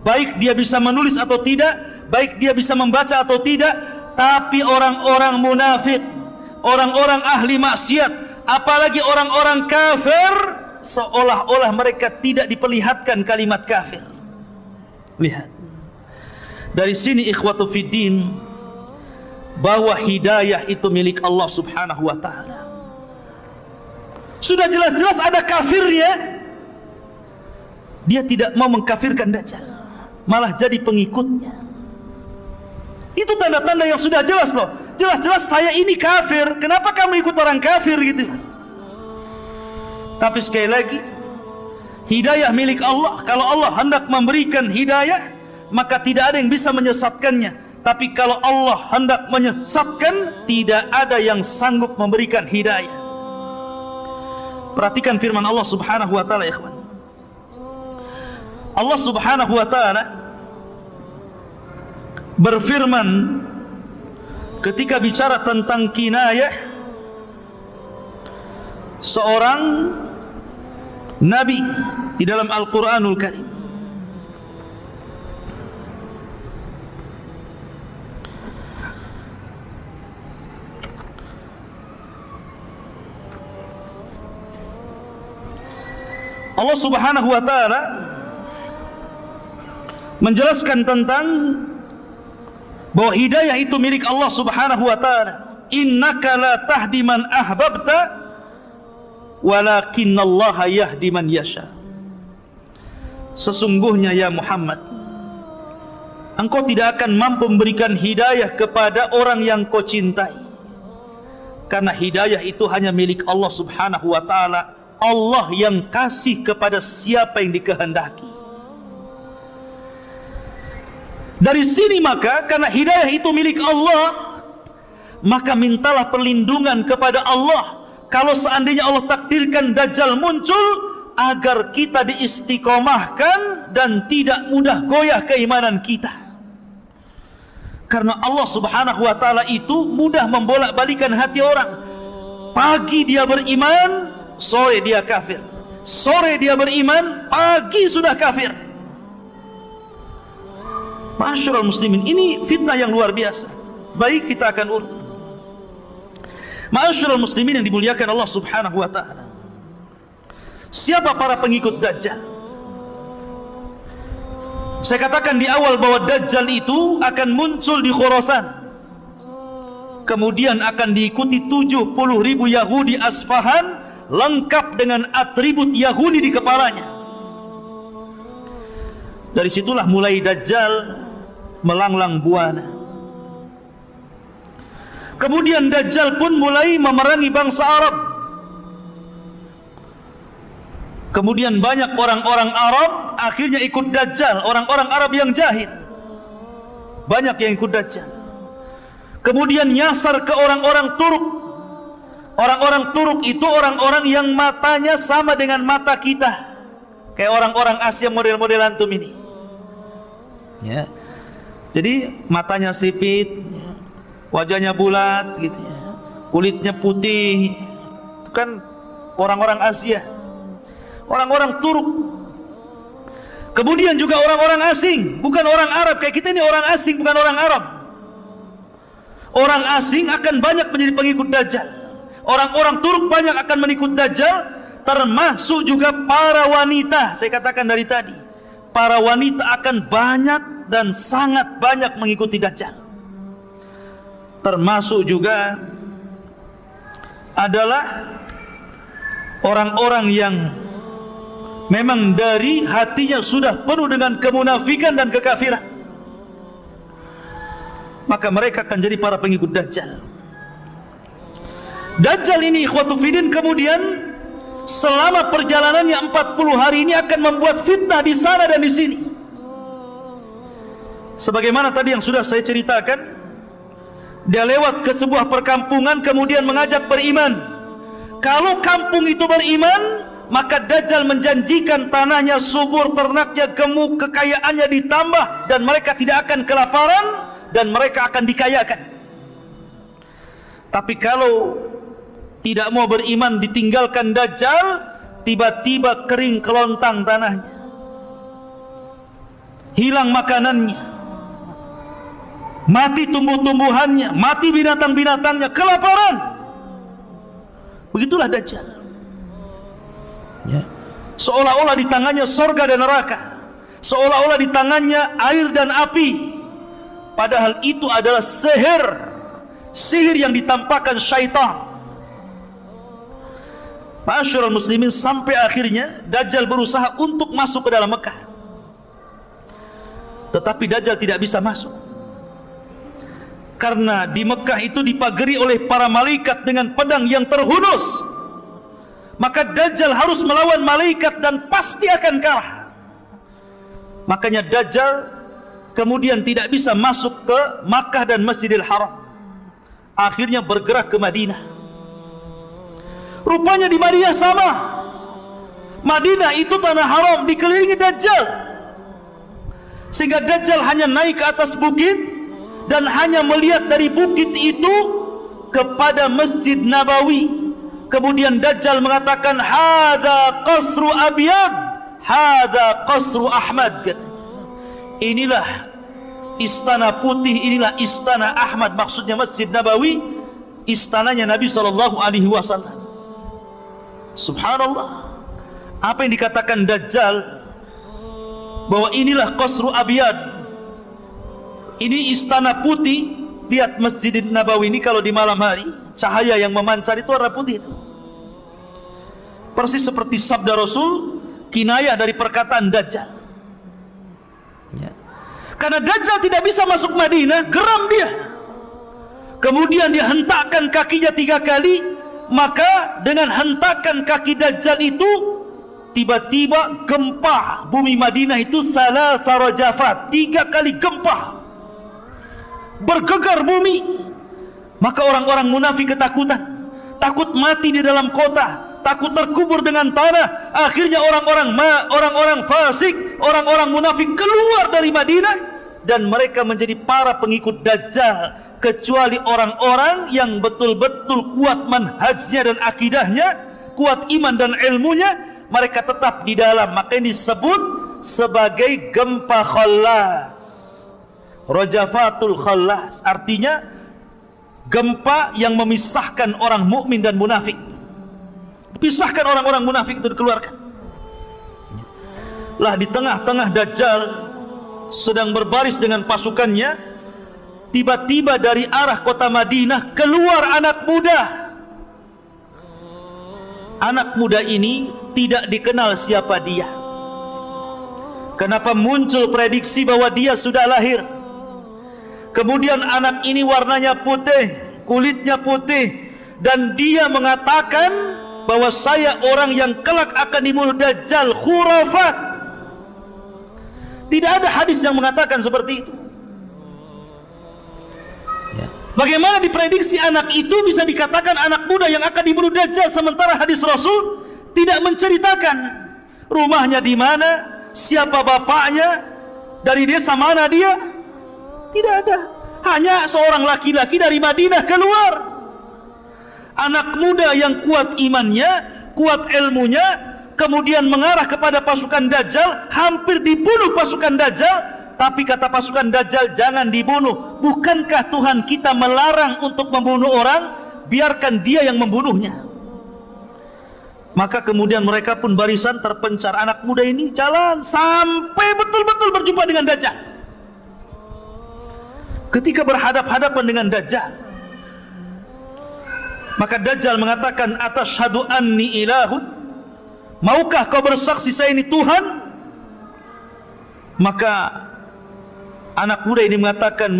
Baik dia bisa menulis atau tidak, baik dia bisa membaca atau tidak. Tapi orang-orang munafik, orang-orang ahli maksiat, apalagi orang-orang kafir, seolah-olah mereka tidak diperlihatkan kalimat kafir. Lihat, dari sini ikhwatu fiddin, bahwa hidayah itu milik Allah subhanahu wa ta'ala. Sudah jelas-jelas ada kafirnya, dia tidak mau mengkafirkan Dajjal, malah jadi pengikutnya. Itu tanda-tanda yang sudah jelas loh. Jelas-jelas saya ini kafir, kenapa kamu ikut orang kafir gitu. Tapi sekali lagi, hidayah milik Allah. Kalau Allah hendak memberikan hidayah, maka tidak ada yang bisa menyesatkannya. Tapi kalau Allah hendak menyesatkan, tidak ada yang sanggup memberikan hidayah. Perhatikan firman Allah subhanahu wa ta'ala, ikhwan. Allah subhanahu wa ta'ala berfirman ketika bicara tentang kinayah seorang nabi di dalam Al-Quranul Karim. Allah subhanahu wa ta'ala menjelaskan tentang bahwa hidayah itu milik Allah subhanahu wa ta'ala. Innaka la tahdi man ahbabta walakinallaha yahdi man yasha. Sesungguhnya ya Muhammad, engkau tidak akan mampu memberikan hidayah kepada orang yang kau cintai, karena hidayah itu hanya milik Allah subhanahu wa ta'ala. Allah yang kasih kepada siapa yang dikehendaki. Dari sini maka, karena hidayah itu milik Allah, maka mintalah perlindungan kepada Allah. Kalau seandainya Allah takdirkan Dajjal muncul, agar kita diistiqomahkan dan tidak mudah goyah keimanan kita. Karena Allah subhanahu wa ta'ala itu mudah membolak-balikan hati orang. Pagi dia beriman, sore dia kafir. Sore dia beriman, pagi sudah kafir. Ma'asyiral muslimin, ini fitnah yang luar biasa. Baik, kita akan urut. Ma'asyiral muslimin yang dimuliakan Allah subhanahu wa ta'ala, siapa para pengikut Dajjal? Saya katakan di awal bahwa Dajjal itu akan muncul di Khurasan, kemudian akan diikuti 70.000 Yahudi Asfahan, lengkap dengan atribut Yahudi di kepalanya. Dari situlah mulai Dajjal melanglang buana. Kemudian Dajjal pun mulai memerangi bangsa Arab. Kemudian banyak orang-orang Arab akhirnya ikut Dajjal, orang-orang Arab yang jahil. Banyak yang ikut Dajjal. Kemudian nyasar ke orang-orang Turk. Orang-orang Turk itu orang-orang yang matanya sama dengan mata kita, kayak orang-orang Asia model-model antum ini. Ya. Jadi matanya sipit, wajahnya bulat gitu ya, kulitnya putih. Itu kan orang-orang Asia, orang-orang Turk. Kemudian juga orang-orang asing, bukan orang Arab kayak kita ini, orang asing bukan orang Arab. Orang asing akan banyak menjadi pengikut Dajjal. Orang-orang Turk banyak akan mengikut Dajjal, termasuk juga para wanita. Saya katakan dari tadi, para wanita akan banyak dan sangat banyak mengikuti Dajjal. Termasuk juga adalah orang-orang yang memang dari hatinya sudah penuh dengan kemunafikan dan kekafiran, maka mereka akan jadi para pengikut Dajjal. Dajjal ini ikhwatu fiddin kemudian selama perjalanannya 40 hari ini akan membuat fitnah di sana dan di sini. Sebagaimana tadi yang sudah saya ceritakan, dia lewat ke sebuah perkampungan kemudian mengajak beriman. Kalau kampung itu beriman, maka Dajjal menjanjikan tanahnya subur, ternaknya gemuk, kekayaannya ditambah, dan mereka tidak akan kelaparan dan mereka akan dikayakan. Tapi kalau tidak mau beriman, ditinggalkan Dajjal, tiba-tiba kering kelontang tanahnya, hilang makanannya, mati tumbuh-tumbuhannya, mati binatang-binatangnya, kelaparan. Begitulah Dajjal. Ya. seolah-olah di tangannya sorga dan neraka, seolah-olah di tangannya air dan api. Padahal itu adalah sihir yang ditampakkan syaitan. Ma'asyiral muslimin, sampai akhirnya Dajjal berusaha untuk masuk ke dalam Mekah, tetapi Dajjal tidak bisa masuk, karena di Mekah itu dipagari oleh para malaikat dengan pedang yang terhunus. Maka Dajjal harus melawan malaikat dan pasti akan kalah. Makanya Dajjal kemudian tidak bisa masuk ke Makkah dan Masjidil Haram, akhirnya bergerak ke Madinah. Rupanya di Madinah sama. Madinah itu tanah haram, dikelilingi Dajjal, sehingga Dajjal hanya naik ke atas bukit dan hanya melihat dari bukit itu kepada Masjid Nabawi. Kemudian Dajjal mengatakan, hadza qasru abyad, hadza qasru Ahmad. Inilah istana putih, inilah istana Ahmad. Maksudnya Masjid Nabawi, istananya Nabi SAW. Subhanallah, apa yang dikatakan Dajjal bahwa inilah qasru abyad, ini istana putih. Lihat Masjid Nabawi ini kalau di malam hari, cahaya yang memancar itu warna putih itu. Persis seperti sabda Rasul, kinayah dari perkataan Dajjal. Ya. Karena Dajjal tidak bisa masuk Madinah, geram dia. Kemudian dia hentakkan kakinya 3 kali. Maka dengan hentakan kaki Dajjal itu, tiba-tiba gempa bumi Madinah itu salasa rajafat, 3 kali gempa, bergegar bumi. Maka orang-orang munafik ketakutan, takut mati di dalam kota, takut terkubur dengan tanah. Akhirnya orang-orang fasik, orang-orang munafik keluar dari Madinah, dan mereka menjadi para pengikut Dajjal, kecuali orang-orang yang betul-betul kuat manhajnya dan akidahnya, kuat iman dan ilmunya, mereka tetap di dalam. Maka ini disebut sebagai gempa khallas, rajafatul khallas, artinya gempa yang memisahkan orang mukmin dan munafik. Pisahkan orang-orang munafik itu, dikeluarkan. Lah di tengah-tengah Dajjal sedang berbaris dengan pasukannya, tiba-tiba dari arah kota Madinah keluar anak muda. Anak muda ini tidak dikenal siapa dia. Kenapa muncul prediksi bahwa dia sudah lahir? Kemudian anak ini warnanya putih, kulitnya putih, dan dia mengatakan bahwa saya orang yang kelak akan dibunuh Dajjal. Khurafat. Tidak ada hadis yang mengatakan seperti itu. Bagaimana diprediksi anak itu bisa dikatakan anak muda yang akan dibunuh Dajjal, sementara hadis Rasul tidak menceritakan rumahnya di mana, siapa bapaknya, dari desa mana dia. Tidak ada. Hanya seorang laki-laki dari Madinah keluar. Anak muda yang kuat imannya, kuat ilmunya, kemudian mengarah kepada pasukan Dajjal, hampir dibunuh pasukan Dajjal. Tapi kata pasukan Dajjal, jangan dibunuh. Bukankah Tuhan kita melarang untuk membunuh orang? Biarkan dia yang membunuhnya. Maka kemudian mereka pun barisan terpencar. Anak muda ini jalan sampai betul-betul berjumpa dengan Dajjal. Ketika berhadap-hadapan dengan Dajjal, maka Dajjal mengatakan, atashhadu anni ilahun, maukah kau bersaksi saya ini Tuhan? Maka anak muda ini mengatakan,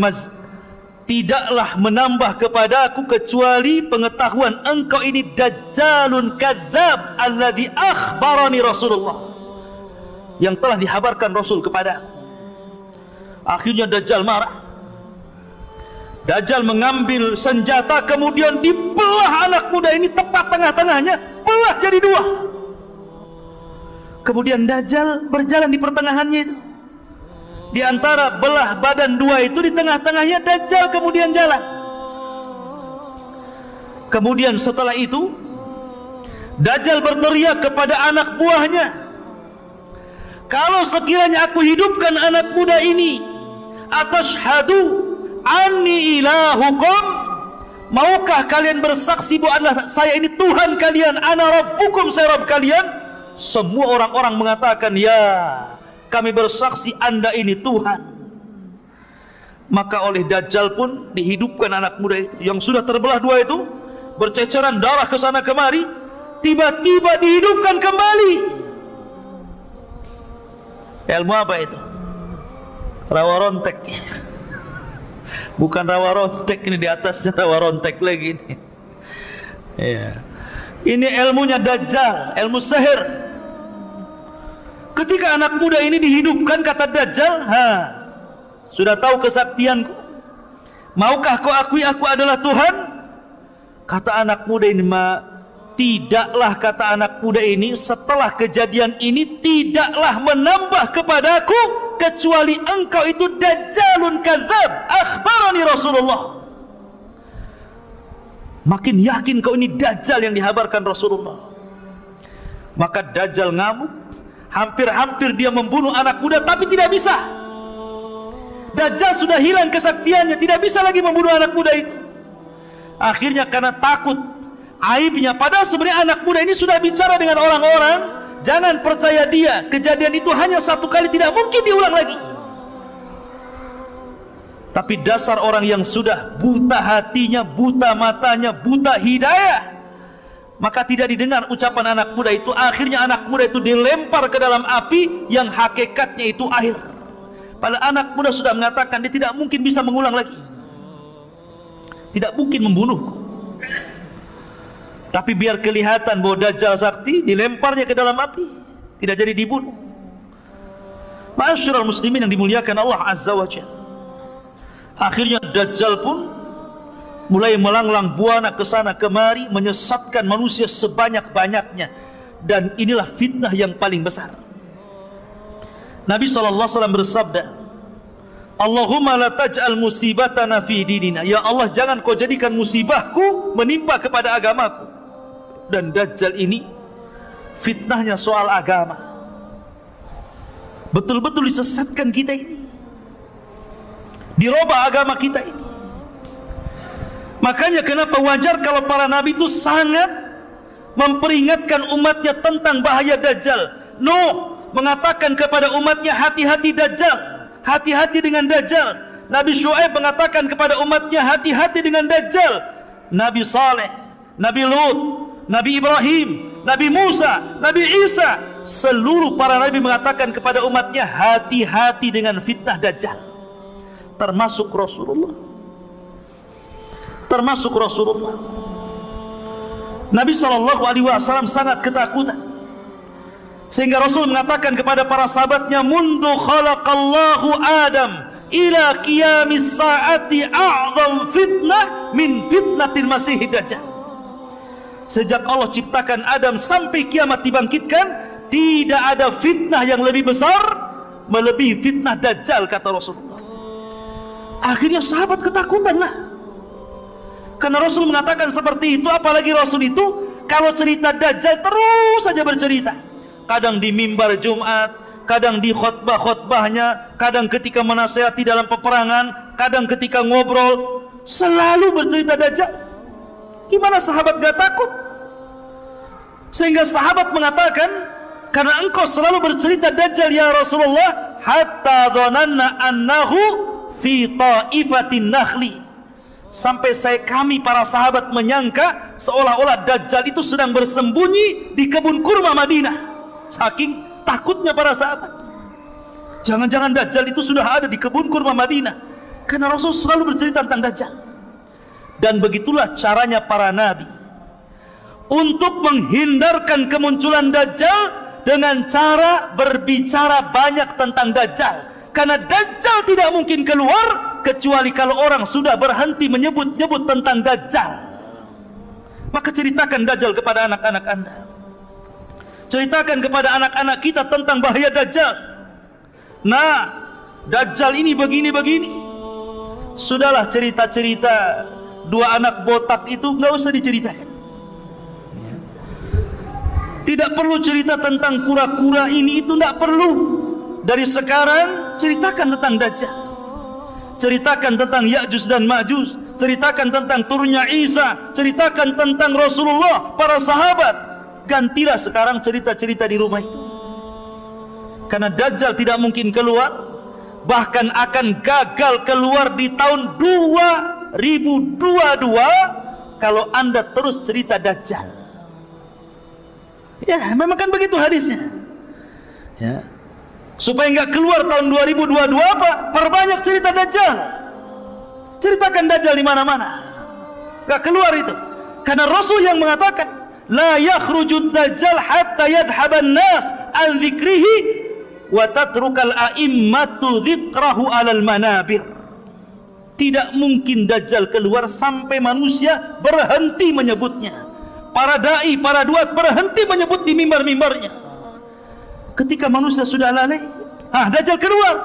tidaklah menambah kepada aku kecuali pengetahuan engkau ini Dajjalun kadzab alladhi akhbarani Rasulullah, yang telah dihabarkan Rasul kepada. Akhirnya Dajjal marah. Dajjal mengambil senjata, kemudian dibelah anak muda ini tepat tengah-tengahnya, belah jadi 2. Kemudian Dajjal berjalan di pertengahannya itu. Di antara belah badan 2 itu, di tengah-tengahnya Dajjal kemudian jalan. Kemudian setelah itu Dajjal berteriak kepada anak buahnya, kalau sekiranya aku hidupkan anak muda ini, atashhadu anni ilahukum, maukah kalian bersaksi bahwa adalah saya ini Tuhan kalian, ana rabbukum, saya Rabb kalian? semua orang-orang mengatakan, ya, kami bersaksi Anda ini Tuhan. Maka oleh Dajjal pun dihidupkan anak muda itu yang sudah terbelah dua itu, berceceran darah ke sana kemari, tiba-tiba dihidupkan kembali. Ilmu apa itu? Rawa rontek. Bukan rawa rontek, ini di atasnya rawa rontek lagi ini. Ya. Ini ilmunya Dajjal, ilmu sihir. Ketika anak muda ini dihidupkan, kata Dajjal, sudah tahu kesaktianku, maukah kau akui aku adalah Tuhan? Kata anak muda ini, tidaklah, kata anak muda ini, setelah kejadian ini tidaklah menambah kepadaku kecuali engkau itu Dajjalun kadzab, akhbarani Rasulullah. Makin yakin kau ini Dajjal yang dihabarkan Rasulullah. Maka Dajjal ngamuk, hampir-hampir dia membunuh anak muda, tapi tidak bisa. Dajjal sudah hilang kesaktiannya, tidak bisa lagi membunuh anak muda itu. Akhirnya karena takut aibnya, padahal sebenarnya anak muda ini sudah bicara dengan orang-orang, jangan percaya dia, kejadian itu hanya satu kali, tidak mungkin diulang lagi. Tapi dasar orang yang sudah buta hatinya, buta matanya, buta hidayah, maka tidak didengar ucapan anak muda itu. Akhirnya anak muda itu dilempar ke dalam api yang hakikatnya itu air. Padahal anak muda sudah mengatakan dia tidak mungkin bisa mengulang lagi, tidak mungkin membunuh. Tapi biar kelihatan bahwa Dajjal sakti, dilemparnya ke dalam api, tidak jadi dibunuh. Ma'asyiral muslimin yang dimuliakan Allah Azza wa Jalla. Akhirnya Dajjal pun mulai melanglang buana ke sana kemari, menyesatkan manusia sebanyak-banyaknya. Dan inilah fitnah yang paling besar. Nabi SAW bersabda, Allahumma la taj'al musibatana fi dinina. Ya Allah, jangan kau jadikan musibahku menimpa kepada agamaku. Dan Dajjal ini fitnahnya soal agama, betul-betul disesatkan kita ini, dirubah agama kita ini. Makanya kenapa wajar kalau para nabi itu sangat memperingatkan umatnya tentang bahaya Dajjal. Nuh mengatakan kepada umatnya, hati-hati Dajjal, hati-hati dengan Dajjal. Nabi Syuaib mengatakan kepada umatnya, hati-hati dengan Dajjal. Nabi Saleh, Nabi Lut, Nabi Ibrahim, Nabi Musa, Nabi Isa, seluruh para nabi mengatakan kepada umatnya, hati-hati dengan fitnah Dajjal. Termasuk Rasulullah, termasuk Rasulullah. Nabi SAW sangat ketakutan, sehingga Rasul mengatakan kepada para sahabatnya, mundu khalaqallahu Adam ila qiyamis saati a'zam fitnah min fitnatil masih Dajjal. Sejak Allah ciptakan Adam sampai kiamat dibangkitkan, tidak ada fitnah yang lebih besar melebihi fitnah Dajjal, kata Rasulullah. Akhirnya sahabat ketakutanlah, karena Rasul mengatakan seperti itu. Apalagi Rasul itu kalau cerita Dajjal terus saja bercerita, kadang di mimbar Jumat, kadang di khutbah-khutbahnya, kadang ketika menasihati dalam peperangan, kadang ketika ngobrol, selalu bercerita Dajjal. Gimana sahabat gak takut? Sehingga sahabat mengatakan, karena engkau selalu bercerita Dajjal ya Rasulullah, hatta dhananna annahu fi ta'ifatin nakhli, sampai kami para sahabat menyangka seolah-olah Dajjal itu sedang bersembunyi di kebun kurma Madinah. Saking takutnya para sahabat, jangan-jangan Dajjal itu sudah ada di kebun kurma Madinah, karena Rasul selalu bercerita tentang Dajjal. Dan begitulah caranya para nabi untuk menghindarkan kemunculan Dajjal, dengan cara berbicara banyak tentang Dajjal. Karena Dajjal tidak mungkin keluar kecuali kalau orang sudah berhenti menyebut-nyebut tentang Dajjal. Maka ceritakan Dajjal kepada anak-anak Anda, ceritakan kepada anak-anak kita tentang bahaya Dajjal. Nah, Dajjal ini begini-begini. Sudahlah cerita-cerita dua anak botak itu nggak usah diceritakan. Tidak perlu cerita tentang kura-kura ini itu, tidak perlu. Dari sekarang ceritakan tentang Dajjal, ceritakan tentang Ya'juj dan Ma'juj, ceritakan tentang turunnya Isa, ceritakan tentang Rasulullah, para sahabat. gantilah sekarang cerita-cerita di rumah itu. Karena Dajjal tidak mungkin keluar, bahkan akan gagal keluar di tahun 2022 kalau Anda terus cerita Dajjal. Ya, memang kan begitu hadisnya. Ya. Supaya enggak keluar tahun 2022 apa? Perbanyak cerita Dajjal. Ceritakan Dajjal di mana-mana. Enggak keluar itu. Karena Rasul yang mengatakan, la yakhrujud Dajjal hatta yadhhaban nas an dzikrihi wa tatrukal a'immatu dzikrahu 'alal manabir. Tidak mungkin Dajjal keluar sampai manusia berhenti menyebutnya. Para dai, para duat berhenti menyebut di mimbar-mimbarnya. Ketika manusia sudah lalai, Dajjal keluar.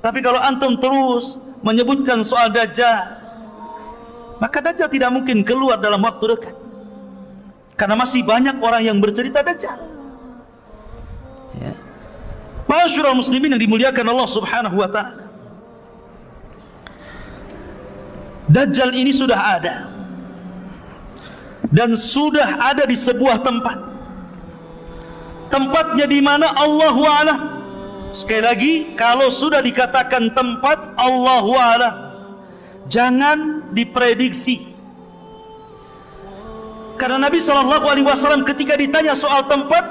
Tapi kalau antum terus menyebutkan soal Dajjal, maka Dajjal tidak mungkin keluar dalam waktu dekat. Karena masih banyak orang yang bercerita Dajjal. Ya. Ma'asyiral muslimin yang dimuliakan Allah Subhanahu wa taala. Dajjal ini sudah ada. Dan sudah ada di sebuah tempat. Tempatnya di mana Allahu a'lam. Sekali lagi, kalau sudah dikatakan tempat Allahu a'lam, jangan diprediksi. Karena Nabi SAW ketika ditanya soal tempat,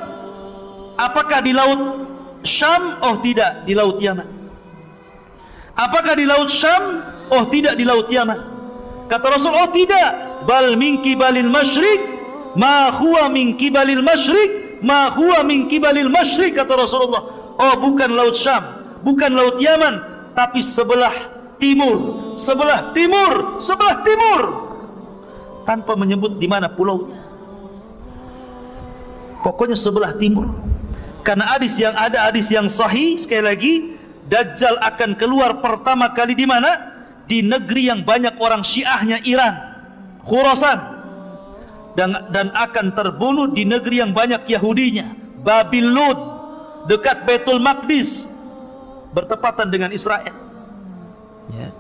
apakah di laut Syam? Oh tidak, di laut Yaman. Apakah di laut Syam? Oh tidak, di laut Yaman. Kata Rasul, oh tidak, bal min kibalil masyriq ma huwa min kibalil masyriq ma huwa min kibalil masyriq, kata Rasulullah. Oh bukan laut Syam, bukan laut Yaman, tapi sebelah timur, sebelah timur, sebelah timur, tanpa menyebut di mana pulaunya. Pokoknya sebelah timur. Karena hadis yang ada, hadis yang sahih, sekali lagi, Dajjal akan keluar pertama kali di mana? Di negeri yang banyak orang Syiahnya, Iran, Khurasan, dan akan terbunuh di negeri yang banyak Yahudinya, Babil Lud, dekat Baitul Maqdis, bertepatan dengan Israel. Ya.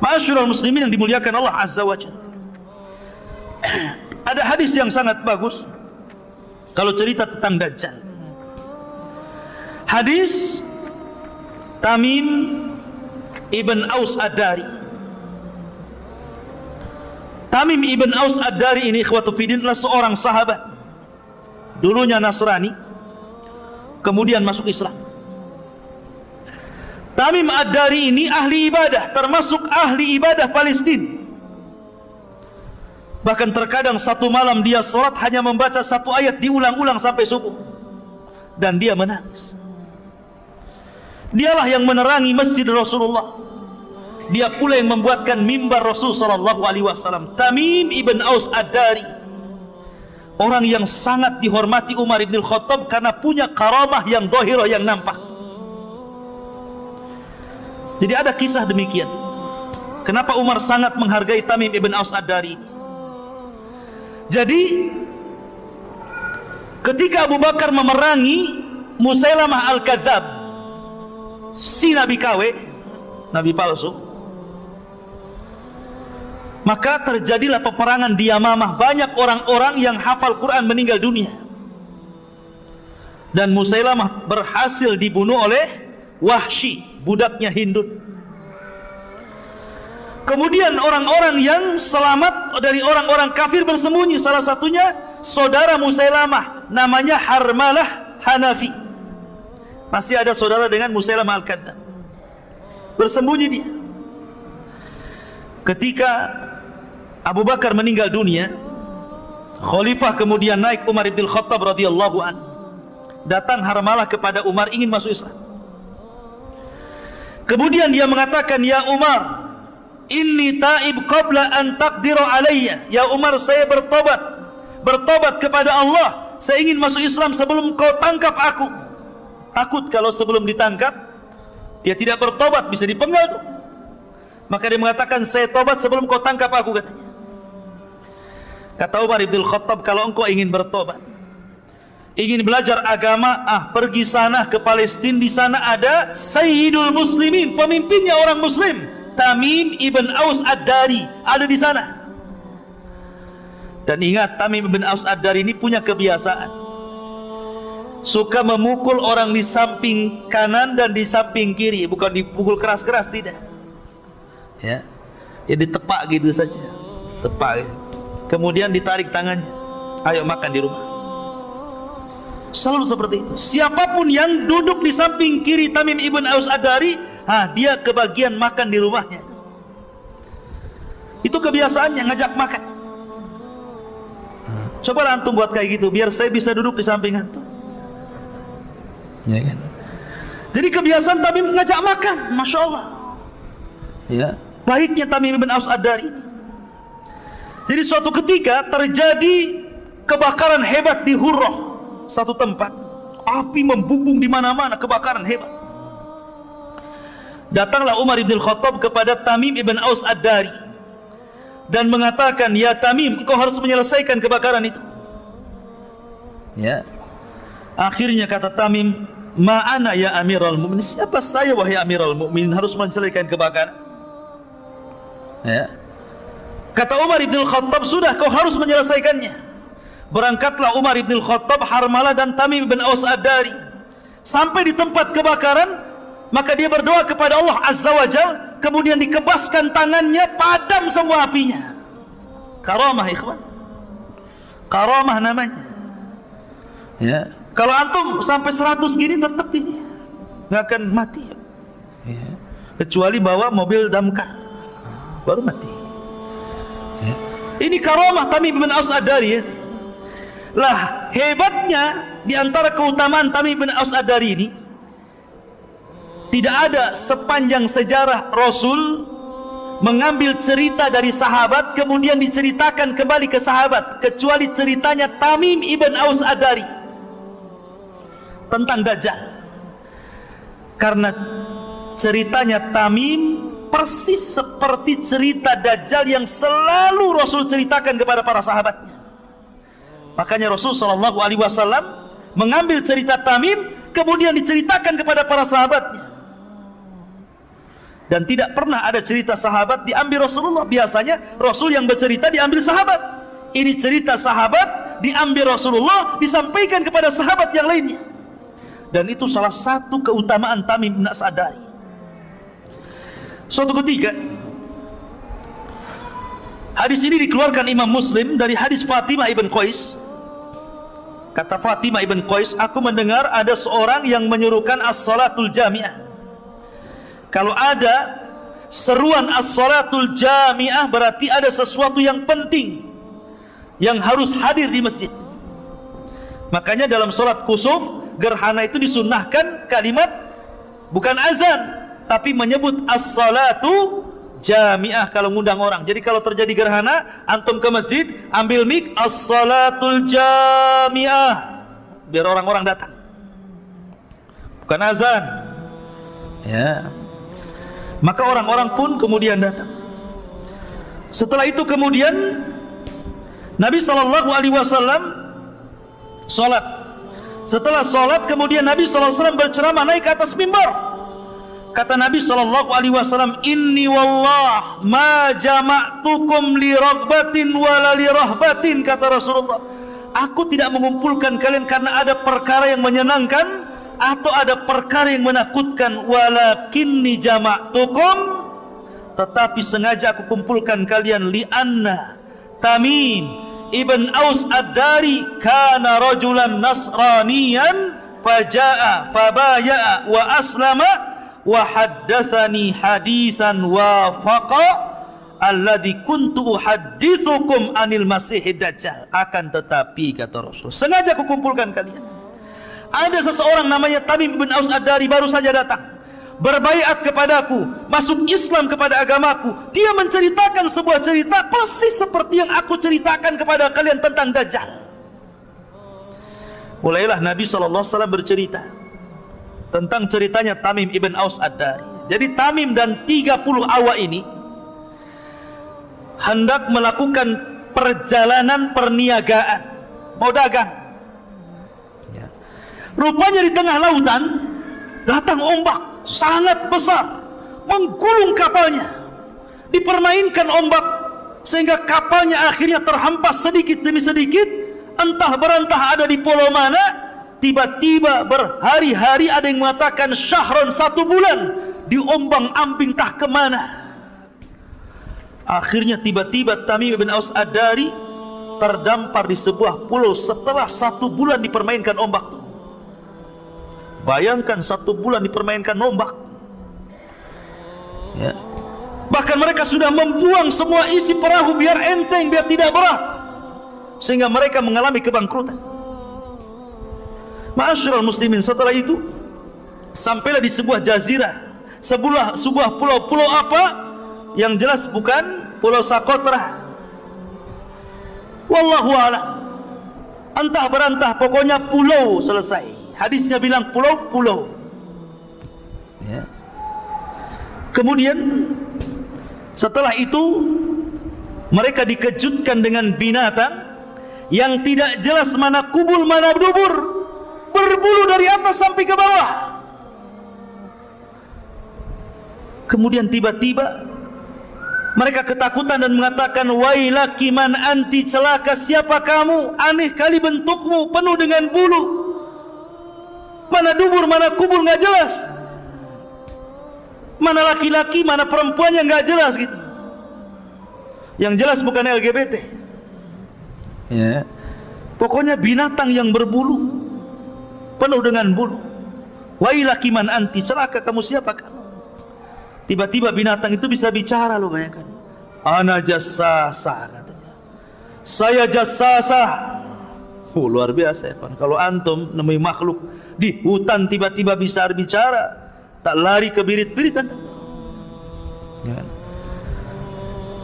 Ma'asyiral muslimin yang dimuliakan Allah Azza wa Jalla. Ada hadis yang sangat bagus kalau cerita tentang Dajjal. Hadis Tamim Ibn Aus Ad-Dari. Tamim Ibn Aus Ad-Dari ini, ikhwatu fiddin, adalah seorang sahabat. Dulunya Nasrani, kemudian masuk Islam. Tamim Ad-Dari ini ahli ibadah, termasuk ahli ibadah Palestina. Bahkan terkadang satu malam dia sholat hanya membaca satu ayat diulang-ulang sampai subuh, dan dia menangis. Dialah yang menerangi masjid Rasulullah. Dia pula yang membuatkan mimbar Rasul sallallahu alaihi wasallam. Tamim Ibn Aus Ad-Dari, orang yang sangat dihormati Umar ibn Khattab karena punya karamah yang zahirah, yang nampak. Jadi ada kisah demikian. Kenapa Umar sangat menghargai Tamim Ibn Aus Ad-Dari ini? Jadi ketika Abu Bakar memerangi Musailamah Al-Kadzab, si Nabi KW, Nabi palsu, maka terjadilah peperangan di Yamamah. Banyak orang-orang yang hafal Quran meninggal dunia, dan Musailamah berhasil dibunuh oleh Wahsy, budaknya Hindun. Kemudian orang-orang yang selamat dari orang-orang kafir bersembunyi. Salah satunya saudara Musailamah, namanya Harmalah Hanafi. Masih ada saudara dengan Musailamah Al-Kadzab, bersembunyi dia. Ketika Abu Bakar meninggal dunia, khalifah kemudian naik Umar ibn Khattab radhiyallahu anhu. Datang Harmalah kepada Umar ingin masuk Islam. Kemudian dia mengatakan, ya Umar, inni taib qabla an taqdira alayya. Ya Umar, saya bertobat kepada Allah. Saya ingin masuk Islam sebelum kau tangkap aku. Takut kalau sebelum ditangkap dia tidak bertobat, bisa dipenggal tuh. Maka dia mengatakan, saya tobat sebelum kau tangkap aku, katanya. Kata Umar ibn Khattab, kalau engkau ingin bertobat, ingin belajar agama, pergi sana ke Palestina. Di sana ada Sayyidul Muslimin, pemimpinnya orang Muslim, Tamim Ibn Aus Ad-Dari, ada di sana. Dan ingat, Tamim bin Aus Ad-Dari ini punya kebiasaan suka memukul orang di samping kanan dan di samping kiri, bukan dipukul keras-keras, tidak. Ya, ditepak gitu saja, tepak. Kemudian ditarik tangannya, ayo makan di rumah. Selalu seperti itu. Siapapun yang duduk di samping kiri Tamim ibn Aus Ad-Dari, dia kebagian makan di rumahnya. Itu kebiasaannya, ngajak makan. Cobalah antum buat kayak gitu, biar saya bisa duduk di samping antum. Ya kan? Jadi kebiasaan Tamim ngajak makan, masya Allah. Ya, baiknya Tamim ibn Aus Ad-Dari ini. Jadi suatu ketika terjadi kebakaran hebat di Hurrah, satu tempat, api membumbung di mana-mana, kebakaran hebat. Datanglah Umar ibn Khattab kepada Tamim ibn Aus Ad-Dari dan mengatakan, ya Tamim, engkau harus menyelesaikan kebakaran itu. Ya. Akhirnya kata Tamim, ma'ana ya Amirul Mu'minin, siapa saya wahai Amirul Mu'minin harus menyelesaikan kebakaran? Ya. Kata Umar ibn Khattab, sudah, kau harus menyelesaikannya. Berangkatlah Umar ibn Khattab, Harmalah dan Tamim ibn Aus Ad-Dari. Sampai di tempat kebakaran, maka dia berdoa kepada Allah Azza wa Jal, kemudian dikebaskan tangannya, padam semua apinya. Karamah, ikhwan. Karamah namanya. Ya. Kalau antum sampai 100 gini tetap ini nggak akan mati. Ya. Kecuali bawa mobil damkar, baru mati. Ya. Ini karamah Tamim bin Aus Ad-Dari. Ya. Lah, hebatnya di antara keutamaan Tamim bin Aus Ad-Dari ini, tidak ada sepanjang sejarah Rasul mengambil cerita dari sahabat kemudian diceritakan kembali ke sahabat, kecuali ceritanya Tamim ibn Aus Ad-Dari tentang Dajjal. Karena ceritanya Tamim persis seperti cerita Dajjal yang selalu Rasul ceritakan kepada para sahabatnya. Makanya Rasul SAW mengambil cerita Tamim kemudian diceritakan kepada para sahabatnya. Dan tidak pernah ada cerita sahabat diambil Rasulullah. Biasanya Rasul yang bercerita diambil sahabat. Ini cerita sahabat diambil Rasulullah, disampaikan kepada sahabat yang lainnya. Dan itu salah satu keutamaan Tamim bin Aus Ad-Dari. Suatu ketika, hadis ini dikeluarkan Imam Muslim dari hadis Fatimah ibn Qais. Kata Fatimah ibn Qais, aku mendengar ada seorang yang menyuruhkan as-salatul jami'ah. Kalau ada seruan as-salatul jami'ah, berarti ada sesuatu yang penting yang harus hadir di masjid. Makanya dalam salat kusuf, gerhana itu disunnahkan kalimat bukan azan, tapi menyebut as-salatu jami'ah kalau ngundang orang. Jadi kalau terjadi gerhana, antum ke masjid, ambil mic, as-salatul jami'ah, biar orang-orang datang, bukan azan. Ya. Maka orang-orang pun kemudian datang. Setelah itu kemudian Nabi SAW sholat. Setelah sholat kemudian Nabi SAW berceramah naik ke atas mimbar. Kata Nabi SAW, inni wallah ma jama'tukum li raghbatin wala li rahbatin. Kata Rasulullah, aku tidak mengumpulkan kalian karena ada perkara yang menyenangkan atau ada perkara yang menakutkan, walakinni jama'tukum, tetapi sengaja aku kumpulkan kalian, li'anna Tamim ibn Aus Ad-Dari kana rajulan nasraniyan faja'a fabaya'a wa aslama wa haddatsani haditsan wafaqa alladzi kuntu uhadditsukum anil masihid dajjal. Akan tetapi kata Rasul, sengaja aku kumpulkan kalian. Ada seseorang namanya Tamim bin Aus Ad-Dari baru saja datang, berbaiat kepadaku, masuk Islam kepada agamaku. Dia menceritakan sebuah cerita persis seperti yang aku ceritakan kepada kalian tentang Dajjal. Mulailah Nabi SAW bercerita tentang ceritanya Tamim ibn Aus Ad-Dari. Jadi Tamim dan 30 awak ini hendak melakukan perjalanan perniagaan, mau dagang. Rupanya di tengah lautan datang ombak sangat besar, menggulung kapalnya. Dipermainkan ombak sehingga kapalnya akhirnya terhempas sedikit demi sedikit, entah berentah ada di pulau mana. Tiba-tiba berhari-hari ada yang mengatakan syahron, 1 bulan, diombang-ambing tah kemana. Akhirnya tiba-tiba Tamim bin Aus Ad-Dari terdampar di sebuah pulau setelah 1 bulan dipermainkan ombak. Bayangkan 1 bulan dipermainkan ombak, ya. Bahkan mereka sudah membuang semua isi perahu biar enteng, biar tidak berat, sehingga mereka mengalami kebangkrutan. Ma'asyiral muslimin, setelah itu sampailah di sebuah jazirah, sebuah pulau apa yang jelas bukan Pulau Socotra. Wallahu a'lam. Entah berantah, pokoknya pulau, selesai. Hadisnya bilang pulau-pulau, ya. Kemudian setelah itu mereka dikejutkan dengan binatang yang tidak jelas mana kubul mana dubur, berbulu dari atas sampai ke bawah. Kemudian tiba-tiba mereka ketakutan dan mengatakan, wailaki man anti, celaka siapa kamu, aneh kali bentukmu, penuh dengan bulu, mana dubur mana kubul nggak jelas, mana laki-laki mana perempuannya nggak jelas gitu. Yang jelas bukan LGBT, ya. Pokoknya binatang yang berbulu, penuh dengan bulu. Wailaki man anti, celaka kamu siapa kamu. Tiba-tiba binatang itu bisa bicara, lo bayangkan. Ana jassasa, katanya, saya jassasa. Luar biasa ya, Pan. Kalau antum nemui makhluk di hutan tiba-tiba bisa bicara, tak lari ke birit-biritan, ya.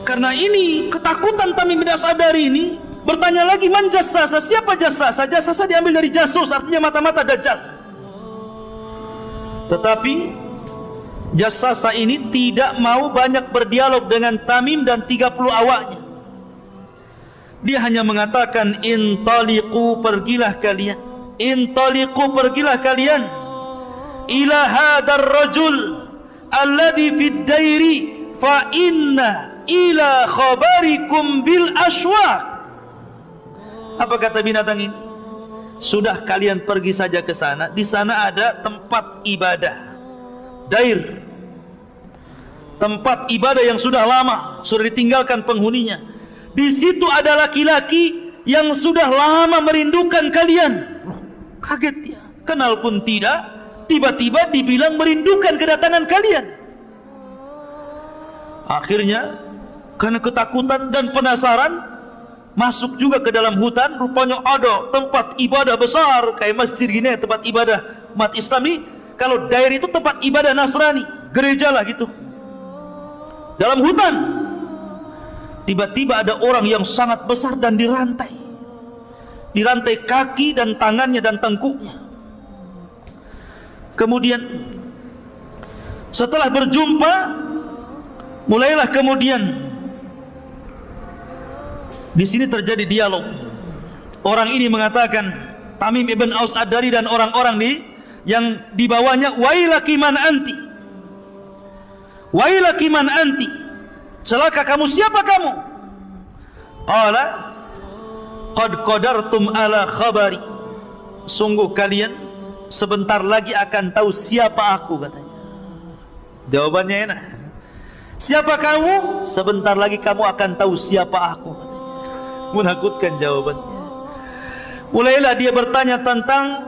Karena ini ketakutan Tamim bin Aus Ad-Dari ini. Bertanya lagi, man jassasa, siapa jassasa? Jassasa diambil dari jasus, artinya mata-mata dajjal. Tetapi jassasa ini tidak mau banyak berdialog dengan Tamim dan 30 awaknya. Dia hanya mengatakan, intaliqu, pergilah kalian, intaliqu, pergilah kalian, ila hadar rajul alladhi fid dairi, fa inna ila khabarikum bil ashwaq. Apa kata binatang ini? Sudah kalian pergi saja ke sana. Di sana ada tempat ibadah, dair, tempat ibadah yang sudah lama, sudah ditinggalkan penghuninya. Di situ ada laki-laki yang sudah lama merindukan kalian. Loh, kaget dia, kenal pun tidak, tiba-tiba dibilang merindukan kedatangan kalian. Akhirnya karena ketakutan dan penasaran, masuk juga ke dalam hutan. Rupanya ada tempat ibadah besar kayak masjid gini, tempat ibadah umat Islami. Kalau dair itu tempat ibadah Nasrani, gereja lah gitu, dalam hutan. Tiba-tiba ada orang yang sangat besar dan dirantai kaki dan tangannya dan tengkuknya. Kemudian setelah berjumpa, mulailah kemudian di sini terjadi dialog. Orang ini mengatakan, Tamim ibn Aus Ad-Dari dan orang-orang yang di bawahnya, wailaki man anti, wailaki man anti, celaka kamu siapa kamu. Qala qad qadartum ala khabari, sungguh kalian sebentar lagi akan tahu siapa aku, katanya. Jawabannya enak, siapa kamu? Sebentar lagi kamu akan tahu siapa aku, katanya. Menakutkan jawabannya. Mulailah dia bertanya tentang,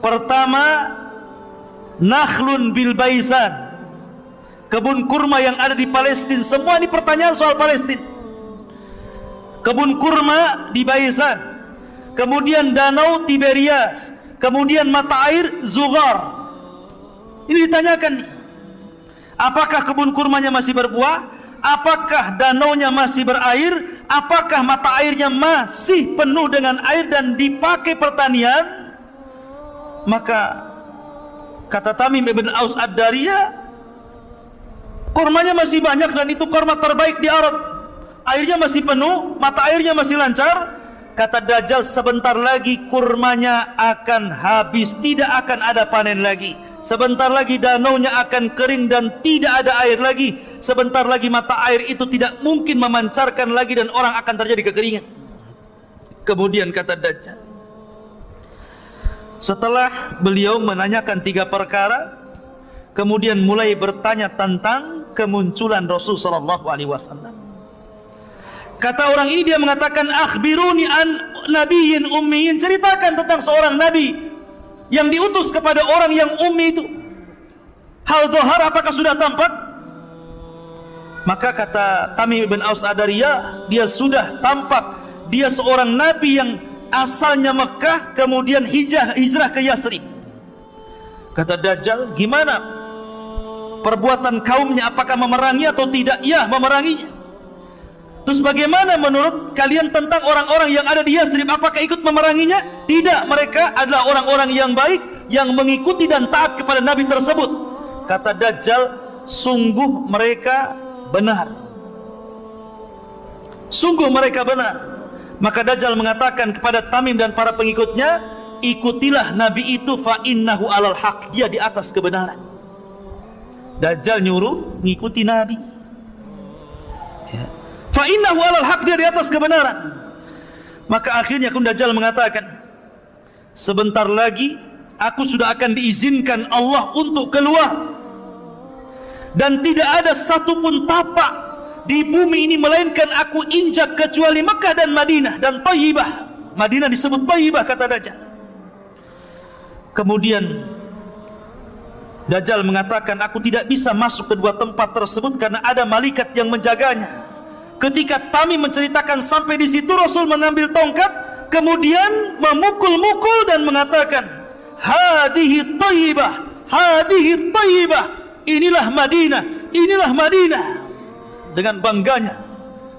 pertama, nakhlun bil baisan, kebun kurma yang ada di Palestina. Semua ini pertanyaan soal Palestina. Kebun kurma di Baisan, kemudian danau Tiberias, kemudian mata air Zughar. Ini ditanyakan, apakah kebun kurmanya masih berbuah? Apakah danaunya masih berair? Apakah mata airnya masih penuh dengan air dan dipakai pertanian? Maka kata Tamim ibn Aus Ad-Dari, kurmanya masih banyak dan itu kurma terbaik di Arab. Airnya masih penuh, mata airnya masih lancar. Kata Dajjal, sebentar lagi kurmanya akan habis, tidak akan ada panen lagi. Sebentar lagi danaunya akan kering dan tidak ada air lagi. Sebentar lagi mata air itu tidak mungkin memancarkan lagi dan orang akan terjadi kekeringan. Kemudian kata Dajjal, setelah beliau menanyakan 3 perkara, kemudian mulai bertanya tentang kemunculan Rasul sallallahu alaihi wasallam. Kata orang ini, dia mengatakan, akhbiruni an nabiyyin ummiyin, ceritakan tentang seorang nabi yang diutus kepada orang yang ummi itu. Hal dhahar, apakah sudah tampak? Maka kata Tamim bin Aus Ad-Dariyah, dia sudah tampak. Dia seorang nabi yang asalnya Mekah, kemudian hijrah ke Yathrib. Kata Dajjal, gimana perbuatan kaumnya, apakah memerangi atau tidak? Ya, memeranginya. Terus bagaimana menurut kalian tentang orang-orang yang ada di Yathrib, apakah ikut memeranginya? Tidak, mereka adalah orang-orang yang baik, yang mengikuti dan taat kepada Nabi tersebut. Kata Dajjal, sungguh mereka benar. Sungguh mereka benar. Maka Dajjal mengatakan kepada Tamim dan para pengikutnya, ikutilah Nabi itu, fa innahu alal haq, dia di atas kebenaran. Dajjal nyuruh ngikuti Nabi, ya. Fa innahu alal haq, dia di atas kebenaran. Maka akhirnya Dajjal mengatakan, sebentar lagi aku sudah akan diizinkan Allah untuk keluar, dan tidak ada satupun tapak di bumi ini melainkan aku injak kecuali Mekah dan Madinah dan Thayyibah. Madinah disebut Thayyibah, kata Dajjal. Kemudian Dajjal mengatakan, aku tidak bisa masuk ke 2 tempat tersebut karena ada malaikat yang menjaganya. Ketika Tamim menceritakan sampai di situ, Rasul mengambil tongkat, kemudian memukul-mukul dan mengatakan, hadihi Thayyibah, hadihi Thayyibah, inilah Madinah, inilah Madinah. Dengan bangganya,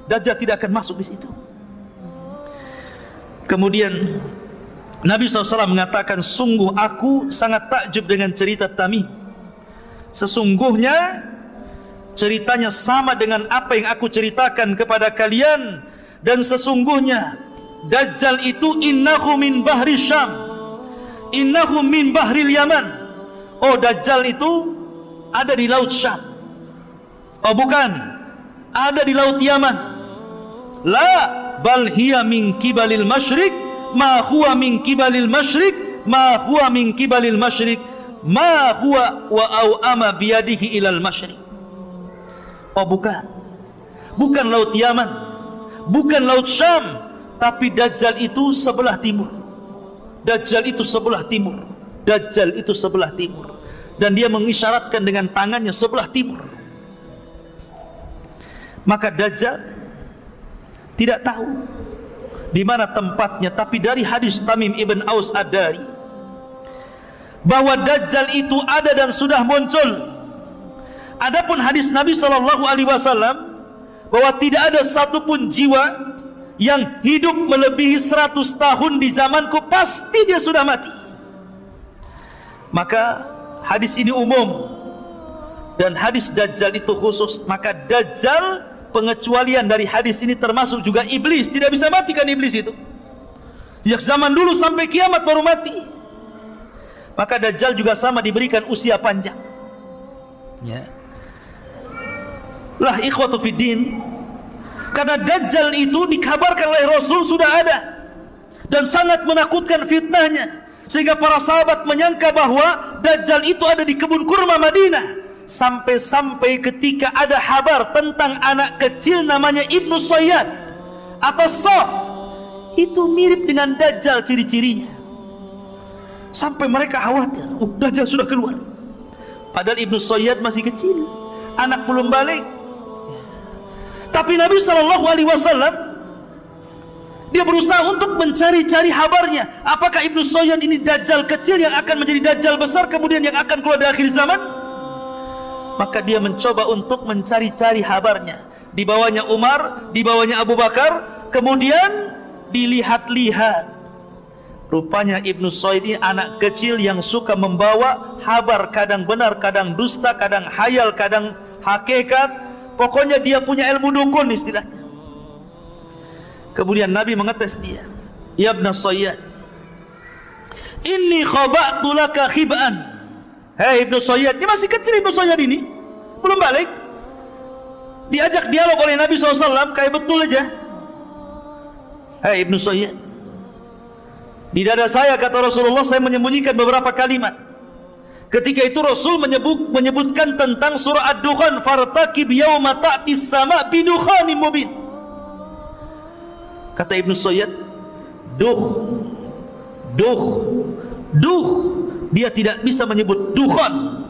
Dajjal tidak akan masuk di situ. Kemudian Nabi SAW mengatakan, sungguh aku sangat takjub dengan cerita Tamim. Sesungguhnya ceritanya sama dengan apa yang aku ceritakan kepada kalian. Dan sesungguhnya Dajjal itu innahu min bahri Syam, innahu min bahril Yaman. Oh, Dajjal itu ada di laut Syam. Oh bukan, ada di laut Yaman. La bal hiya min kibalil masyriq, ma huwa min kibalil masyriq, ma huwa min kibalil masyriq, ma huwa wa aw'ama biyadihi ilal masyriq. Oh bukan, bukan laut Yaman, bukan laut Syam, tapi Dajjal itu sebelah timur. Dajjal itu sebelah timur. Dajjal itu sebelah timur. Dan dia mengisyaratkan dengan tangannya sebelah timur. Maka Dajjal tidak tahu di mana tempatnya, tapi dari hadis Tamim ibn Aus Ad-Dari bahwa Dajjal itu ada dan sudah muncul. Adapun hadis Nabi SAW bahwa tidak ada satupun jiwa yang hidup melebihi 100 tahun di zamanku, pasti dia sudah mati. Maka hadis ini umum dan hadis Dajjal itu khusus. Maka Dajjal, pengecualian dari hadis ini termasuk juga iblis. Tidak bisa mati kan iblis itu, sejak zaman dulu sampai kiamat baru mati. Maka Dajjal juga sama diberikan usia panjang, ya. Lah ikhwatu fiddin, karena Dajjal itu dikabarkan oleh Rasul sudah ada dan sangat menakutkan fitnahnya, sehingga para sahabat menyangka bahwa Dajjal itu ada di kebun kurma Madinah. Sampai-sampai ketika ada kabar tentang anak kecil namanya Ibnu Sayyad atau Saf, itu mirip dengan Dajjal ciri-cirinya, sampai mereka khawatir, Dajjal sudah keluar. Padahal Ibnu Sayyad masih kecil, anak belum balik. Tapi Nabi SAW dia berusaha untuk mencari-cari kabarnya. Apakah Ibnu Sayyad ini Dajjal kecil yang akan menjadi Dajjal besar kemudian yang akan keluar di akhir zaman? Maka dia mencoba untuk mencari-cari kabarnya. Dibawanya Umar, dibawanya Abu Bakar, kemudian dilihat-lihat. Rupanya Ibnu Sayyad ini anak kecil yang suka membawa kabar, kadang benar, kadang dusta, kadang hayal, kadang hakikat. Pokoknya dia punya ilmu dukun istilahnya. Kemudian Nabi mengetes dia, ya Ibnu Sayyad, inni khaba'tu laka khib'an, Hei Ibnu Sayyad, dia masih kecil Ibnu Sayyad ini, belum balik. Diajak dialog oleh Nabi SAW, kayak betul aja. Hei Ibnu Sayyad, di dada saya, kata Rasulullah, saya menyembunyikan beberapa kalimat. Ketika itu Rasul menyebutkan tentang surah Ad-Dukhan, fartaqib yauma ta'tis sama' bidukhanin mubin. Kata Ibnu Sayyad, dia tidak bisa menyebut dukhan.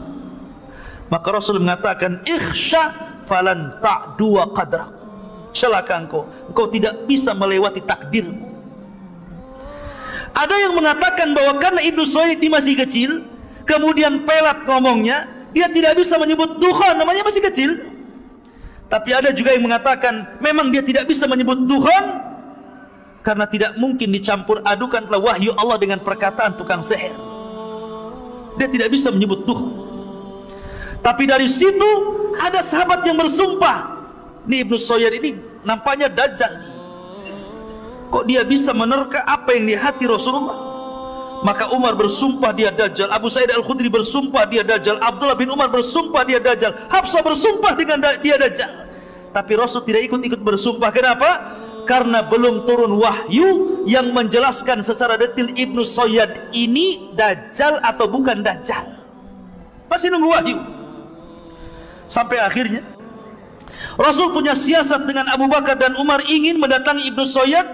Maka Rasul mengatakan, ikhsha falan ta'dua qadrak. Celaka engkau tidak bisa melewati takdirmu. Ada yang mengatakan bahwa karena Ibnu Sayyid ini masih kecil, kemudian pelat ngomongnya, dia tidak bisa menyebut dukhan, namanya masih kecil. Tapi ada juga yang mengatakan memang dia tidak bisa menyebut dukhan karena tidak mungkin dicampur adukanlah wahyu Allah dengan perkataan tukang sihir. Dia tidak bisa menyebut dukhan. Tapi dari situ ada sahabat yang bersumpah, ini Ibnu Sayyid ini nampaknya dajjal. Kok dia bisa menerka apa yang di hati Rasulullah? Maka Umar bersumpah dia dajjal, Abu Sa'id Al-Khudri bersumpah dia dajjal, Abdullah bin Umar bersumpah dia dajjal, Hafsah bersumpah dengan dia dajjal. Tapi Rasul tidak ikut-ikut bersumpah. Kenapa? Karena belum turun wahyu yang menjelaskan secara detail Ibnu Sayyid ini dajjal atau bukan dajjal. Masih nunggu wahyu. Sampai akhirnya Rasul punya siasat dengan Abu Bakar dan Umar, ingin mendatangi Ibnu Sayyid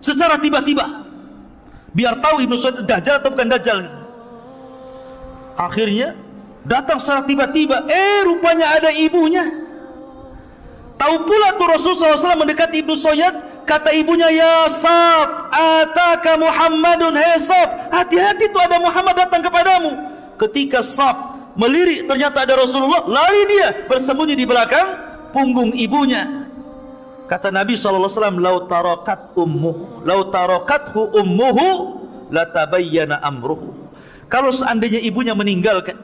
secara tiba-tiba, biar tahu Ibnu Sayyid dajjal atau bukan dajjal. Akhirnya datang secara tiba-tiba, rupanya ada ibunya. Tahu pula tuh Rasulullah SAW mendekati Ibnu Sayyid, kata ibunya, ya Saf, ataka Muhammadun, hei Saf, hati-hati tuh ada Muhammad datang kepadamu. Ketika Saf melirik, ternyata ada Rasulullah, lari dia bersembunyi di belakang punggung ibunya. Kata Nabi SAW, lau tarakathu ummuhu latabayyana amruhu. Kalau seandainya ibunya meninggalkan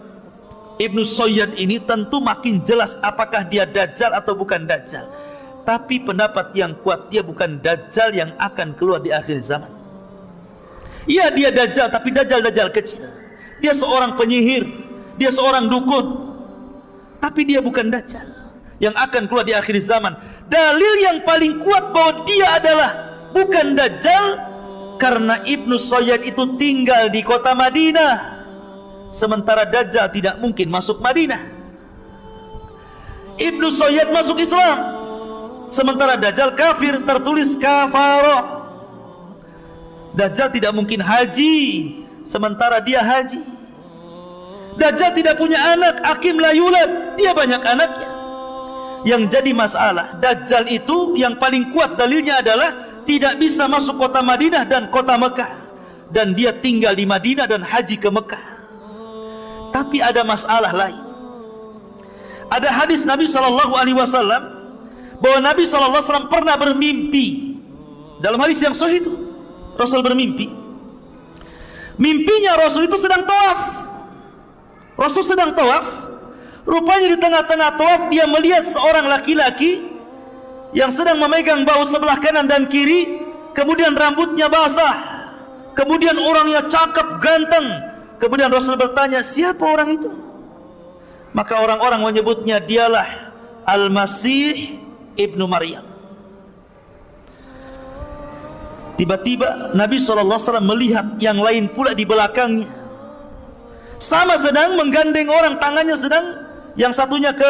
Ibnu Sayyid ini, tentu makin jelas apakah dia dajjal atau bukan dajjal. Tapi pendapat yang kuat, dia bukan dajjal yang akan keluar di akhir zaman. Iya, dia dajjal, tapi dajjal kecil. Dia seorang penyihir, dia seorang dukun, tapi dia bukan dajjal yang akan keluar di akhir zaman. Dalil yang paling kuat bahwa dia adalah bukan dajjal, karena Ibnu Sayyid itu tinggal di kota Madinah, sementara dajjal tidak mungkin masuk Madinah. Ibnu Sayyid masuk Islam, sementara dajjal kafir, tertulis kafara. Dajjal tidak mungkin haji, sementara dia haji. Dajjal tidak punya anak, akim la yulad, dia banyak anaknya. Yang jadi masalah, dajjal itu yang paling kuat dalilnya adalah tidak bisa masuk kota Madinah dan kota Mekah, dan dia tinggal di Madinah dan haji ke Mekah. Tapi ada masalah lain. Ada hadis Nabi SAW bahwa Nabi SAW pernah bermimpi. Dalam hadis yang sahih itu Rasul bermimpi. Mimpinya Rasul itu sedang tawaf. Rasul sedang tawaf. Rupanya di tengah-tengah tawaf dia melihat seorang laki-laki yang sedang memegang bahu sebelah kanan dan kiri, kemudian rambutnya basah, kemudian orangnya cakep, ganteng. Kemudian Rasul bertanya, siapa orang itu? Maka orang-orang menyebutnya, dialah Al-Masih Ibnu Maryam. Tiba-tiba Nabi SAW melihat yang lain pula di belakangnya, sama sedang menggandeng orang, tangannya sedang, yang satunya ke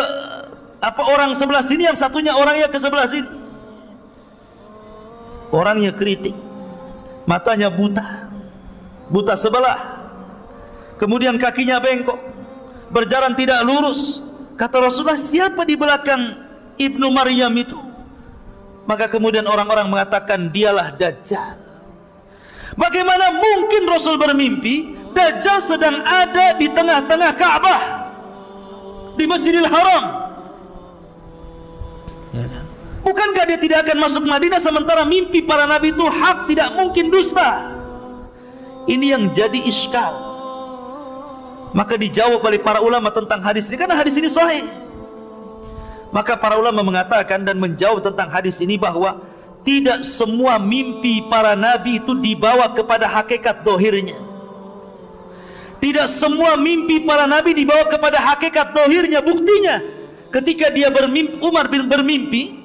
orang sebelah sini, yang satunya orangnya ke sebelah sini. Orangnya keriting, matanya buta sebelah, kemudian kakinya bengkok, berjalan tidak lurus. Kata Rasulullah, siapa di belakang Ibnu Maryam itu? Maka kemudian orang-orang mengatakan, dialah Dajjal. Bagaimana mungkin Rasul bermimpi Dajjal sedang ada di tengah-tengah Ka'bah, di Masjidil Haram? Bukankah dia tidak akan masuk Madinah, sementara mimpi para nabi itu hak, tidak mungkin dusta? Ini yang jadi iskal. Maka dijawab oleh para ulama tentang hadis ini, karena hadis ini sahih. Maka para ulama mengatakan dan menjawab tentang hadis ini bahwa tidak semua mimpi para nabi itu dibawa kepada hakikat dohirnya. Tidak semua mimpi para nabi dibawa kepada hakikat dohirnya. Buktinya ketika dia bermimpi, Umar bin bermimpi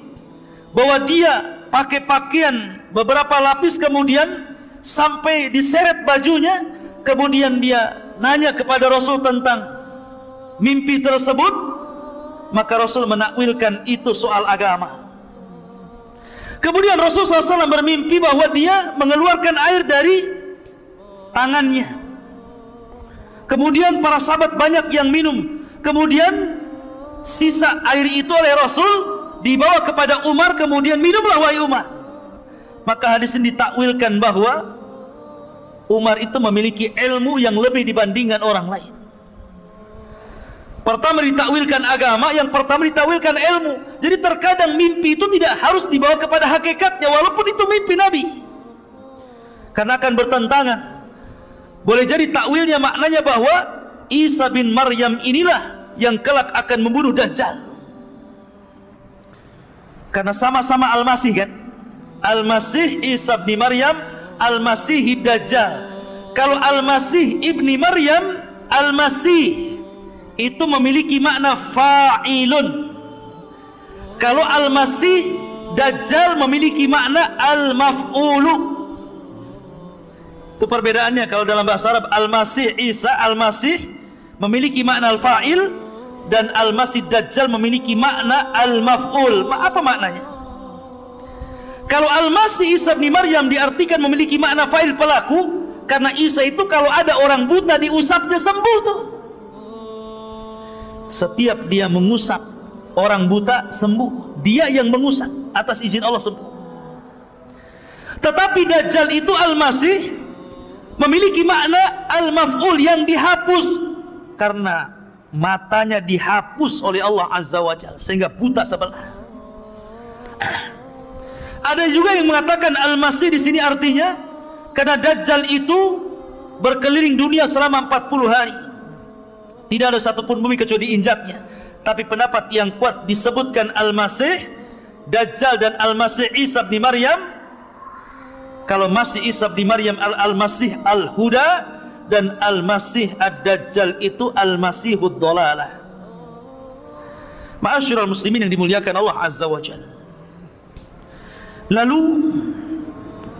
bahwa dia pakai pakaian beberapa lapis, kemudian sampai diseret bajunya, kemudian dia nanya kepada Rasul tentang mimpi tersebut, maka Rasul menakwilkan itu soal agama. Kemudian Rasul SAW bermimpi bahwa dia mengeluarkan air dari tangannya. Kemudian para sahabat banyak yang minum. Kemudian sisa air itu oleh Rasul dibawa kepada Umar, kemudian minumlah wahai Umar. Maka hadis ini ditakwilkan bahwa Umar itu memiliki ilmu yang lebih dibandingkan orang lain. Pertama ditakwilkan agama, yang pertama ditakwilkan ilmu. Jadi terkadang mimpi itu tidak harus dibawa kepada hakikatnya, walaupun itu mimpi Nabi, karena akan bertentangan. Boleh jadi takwilnya maknanya bahwa Isa bin Maryam inilah yang kelak akan membunuh Dajjal, karena sama-sama Al-Masih kan. Al-Masih Isa bin Maryam, Al-Masih Dajjal. Kalau Al-Masih ibni Maryam, Al-Masih itu memiliki makna fa'ilun. Kalau Al-Masih Dajjal memiliki makna al-maf'ulu. Itu perbedaannya. Kalau dalam bahasa Arab Al-Masih Isa, Al-Masih memiliki makna al-fa'il, dan Al-Masih Dajjal memiliki makna al-maf'ul. Apa maknanya? Kalau Al-Masih Isa bin Maryam diartikan memiliki makna fa'il, pelaku, karena Isa itu kalau ada orang buta diusapnya sembuh tuh. Setiap dia mengusap orang buta sembuh, dia yang mengusap atas izin Allah sembuh. Tetapi Dajjal itu Al-Masih memiliki makna al-maf'ul, yang dihapus, karena matanya dihapus oleh Allah Azza wa Jalla sehingga buta sebelah. Ada juga yang mengatakan Al-Masih di sini artinya karena Dajjal itu berkeliling dunia selama 40 hari. Tidak ada satupun bumi kecuali diinjaknya. Tapi pendapat yang kuat disebutkan Al-Masih Dajjal dan Al-Masih Isa bin Maryam. Kalau Masih Isa bin Maryam Al-Masih Al-Huda, dan Al-Masih Ad-Dajjal itu Al-Masihud Dhalalah. Ma'asyiral muslimin yang dimuliakan Allah Azza wa Jalla. Lalu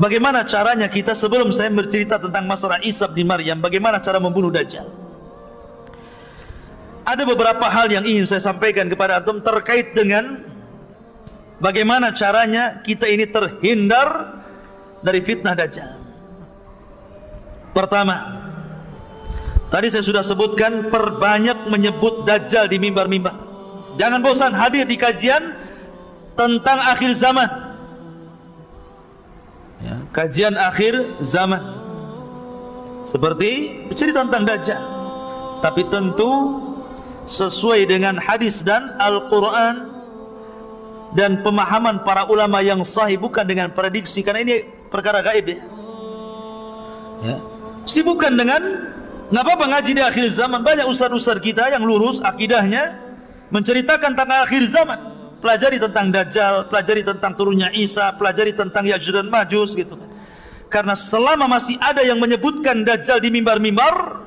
bagaimana caranya kita, sebelum saya bercerita tentang masalah Isa bin Maryam, bagaimana cara membunuh Dajjal? Ada beberapa hal yang ingin saya sampaikan kepada antum terkait dengan bagaimana caranya kita ini terhindar dari fitnah Dajjal. Pertama, tadi saya sudah sebutkan, perbanyak menyebut Dajjal di mimbar-mimbar. Jangan bosan hadir di kajian tentang akhir zaman ya, kajian akhir zaman, seperti bercerita tentang Dajjal, tapi tentu sesuai dengan hadis dan Al-Quran dan pemahaman para ulama yang sahih, bukan dengan prediksi, karena ini perkara gaib ya. Sibukkan dengan, nggak apa-apa ngaji di akhir zaman. Banyak ustaz-ustaz kita yang lurus akidahnya menceritakan tentang akhir zaman. Pelajari tentang Dajjal, pelajari tentang turunnya Isa, pelajari tentang Ya'juj dan Ma'juj gitu kan. Karena selama masih ada yang menyebutkan Dajjal di mimbar-mimbar,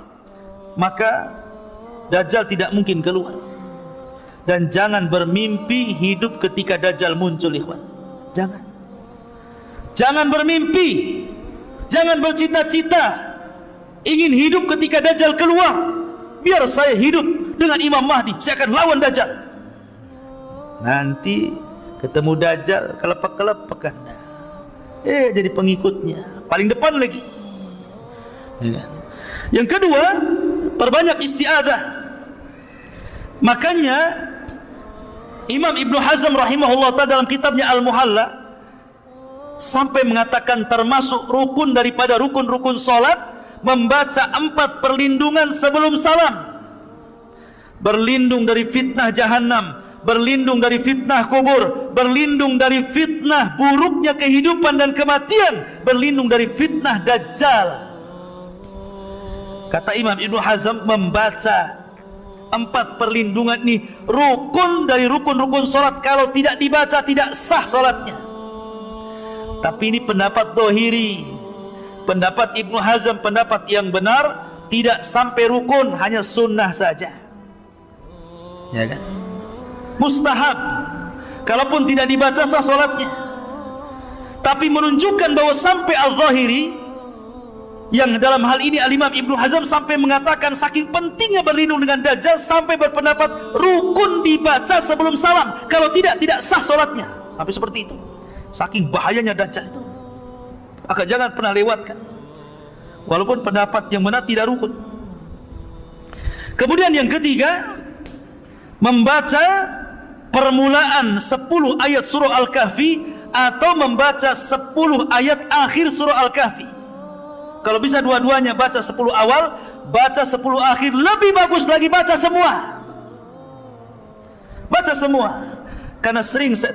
maka Dajjal tidak mungkin keluar. Dan jangan bermimpi hidup ketika Dajjal muncul, ikhwan. Jangan bermimpi, jangan bercita-cita ingin hidup ketika Dajjal keluar. Biar saya hidup dengan Imam Mahdi, saya akan lawan Dajjal. Nanti ketemu Dajjal, kelepek-kelepek Anda, jadi pengikutnya paling depan lagi ya. Yang kedua, perbanyak isti'adzah. Makanya Imam Ibnu Hazm rahimahullah ta'ala dalam kitabnya Al-Muhalla sampai mengatakan termasuk rukun daripada rukun-rukun salat membaca 4 perlindungan sebelum salam. Berlindung dari fitnah jahannam, berlindung dari fitnah kubur, berlindung dari fitnah buruknya kehidupan dan kematian, berlindung dari fitnah Dajjal. Kata Imam Ibnu Hazm, membaca 4 perlindungan ini rukun dari rukun-rukun salat. Kalau tidak dibaca tidak sah salatnya. Tapi ini pendapat dohiri, pendapat Ibnu Hazm, pendapat yang benar tidak sampai rukun, hanya sunnah saja, ya kan? Mustahab, kalaupun tidak dibaca sah solatnya. Tapi menunjukkan bahwa sampai Al-Zahiri, yang dalam hal ini Al-Imam Ibnu Hazm sampai mengatakan saking pentingnya berlindung dengan Dajjal sampai berpendapat rukun dibaca sebelum salam, kalau tidak sah solatnya. Sampai seperti itu, saking bahayanya Dajjal itu. Maka jangan pernah lewatkan, walaupun pendapat yang benar tidak rukun. Kemudian yang ketiga, membaca permulaan 10 ayat surah Al-Kahfi atau membaca 10 ayat akhir surah Al-Kahfi. Kalau bisa dua-duanya, baca 10 awal, baca 10 akhir, lebih bagus lagi baca semua. Baca semua. Karena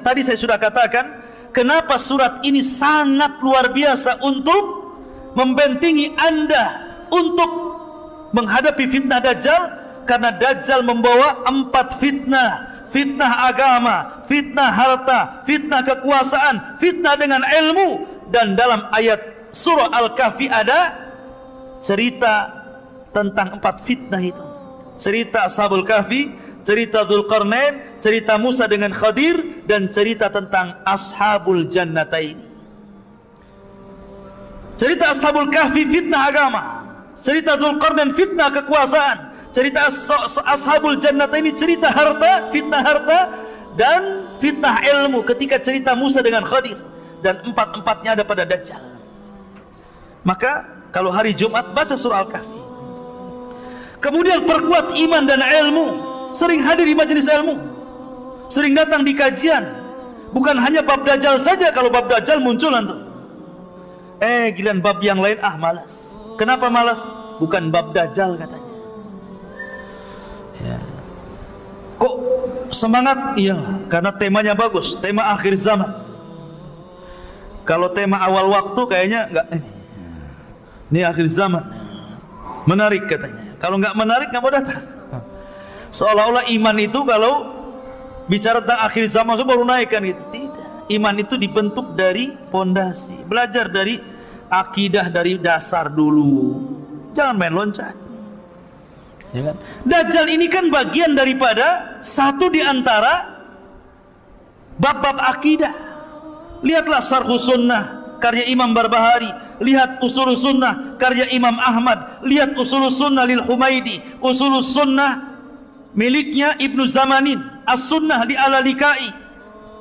tadi saya sudah katakan, kenapa surat ini sangat luar biasa untuk membentengi Anda untuk menghadapi fitnah Dajjal. Karena Dajjal membawa 4 fitnah: fitnah agama, fitnah harta, fitnah kekuasaan, fitnah dengan ilmu. Dan dalam ayat surah Al-Kahfi ada cerita tentang 4 fitnah itu. Cerita Ashabul Kahfi, cerita Dzulqarnain, cerita Musa dengan Khadir, dan cerita tentang Ashabul Jannataini. Cerita Ashabul Kahfi fitnah agama, cerita Dzulqarnain fitnah kekuasaan, cerita Ashabul Jannataini cerita harta, fitnah harta, dan fitnah ilmu ketika cerita Musa dengan Khadir. Dan 4-4-nya ada pada Dajjal. Maka kalau hari Jumat baca surah Al-Kahfi. Kemudian perkuat iman dan ilmu, sering hadir di majelis ilmu, sering datang di kajian. Bukan hanya bab Dajjal saja. Kalau bab Dajjal muncul antum, giliran bab yang lain malas. Kenapa malas? Bukan bab Dajjal katanya. Ya. Kok semangat? Iya, karena temanya bagus, tema akhir zaman. Kalau tema awal waktu kayaknya enggak, ini akhir zaman, menarik katanya. Kalau enggak menarik enggak mau datang. Seolah-olah iman itu kalau bicara tentang akhir zaman itu baru naik kan gitu. Tidak. Iman itu dibentuk dari pondasi. Belajar dari akidah dari dasar dulu. Jangan main loncat. Ya kan? Dajjal ini kan bagian daripada satu di antara bab-bab akidah. Lihatlah Syarhus Sunnah karya Imam Barbahari, lihat Ushulus Sunnah karya Imam Ahmad, lihat Ushulus Sunnah lil Humaidi, Ushulus Sunnah miliknya Ibnu Zamanin, As-Sunnah di Al-Lalikai.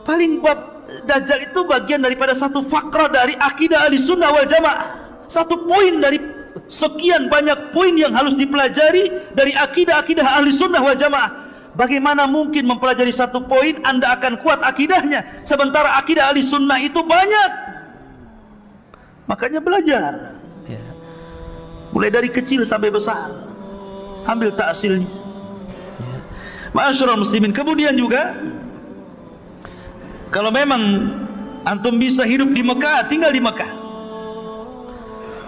Paling bab Dajjal itu bagian daripada satu fakrah dari akidah Ahlussunnah wal Jamaah. Satu poin dari sekian banyak poin yang harus dipelajari dari akidah-akidah Ahlussunnah wal Jamaah. Bagaimana mungkin mempelajari satu poin Anda akan kuat akidahnya, sementara akidah Ahlussunnah itu banyak. Makanya belajar, ya. Mulai dari kecil sampai besar, ambil ta'silnya, ya. Ma'asyiral muslimin. Kemudian juga, kalau memang antum bisa hidup di Mekah, tinggal di Mekah.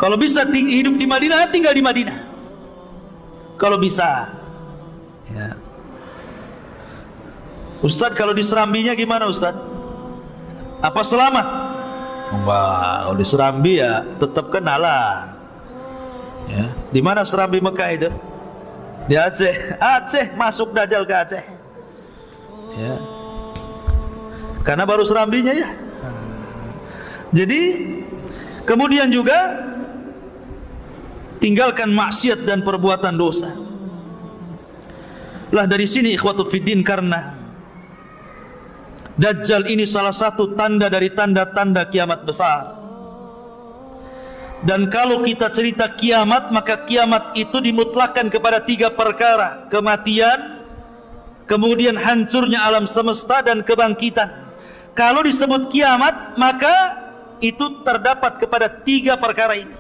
Kalau bisa hidup di Madinah, tinggal di Madinah. Kalau bisa, ya. Ustadz, kalau di Serambinya gimana Ustadz? Apa selamat? Wah, kalau di Serambi ya tetap kenalan. Ya. Di mana Serambi Mekah itu? Di Aceh. Aceh, masuk Dajjal ke Aceh. Ya. Karena baru Serambinya ya. Jadi kemudian juga tinggalkan maksiat dan perbuatan dosa. Lah dari sini ikhwatu fiddin, karena Dajjal ini salah satu tanda dari tanda-tanda kiamat besar. Dan kalau kita cerita kiamat, maka kiamat itu dimutlakkan kepada 3 perkara: kematian, kemudian hancurnya alam semesta, dan kebangkitan. Kalau disebut kiamat, maka itu terdapat kepada 3 perkara ini.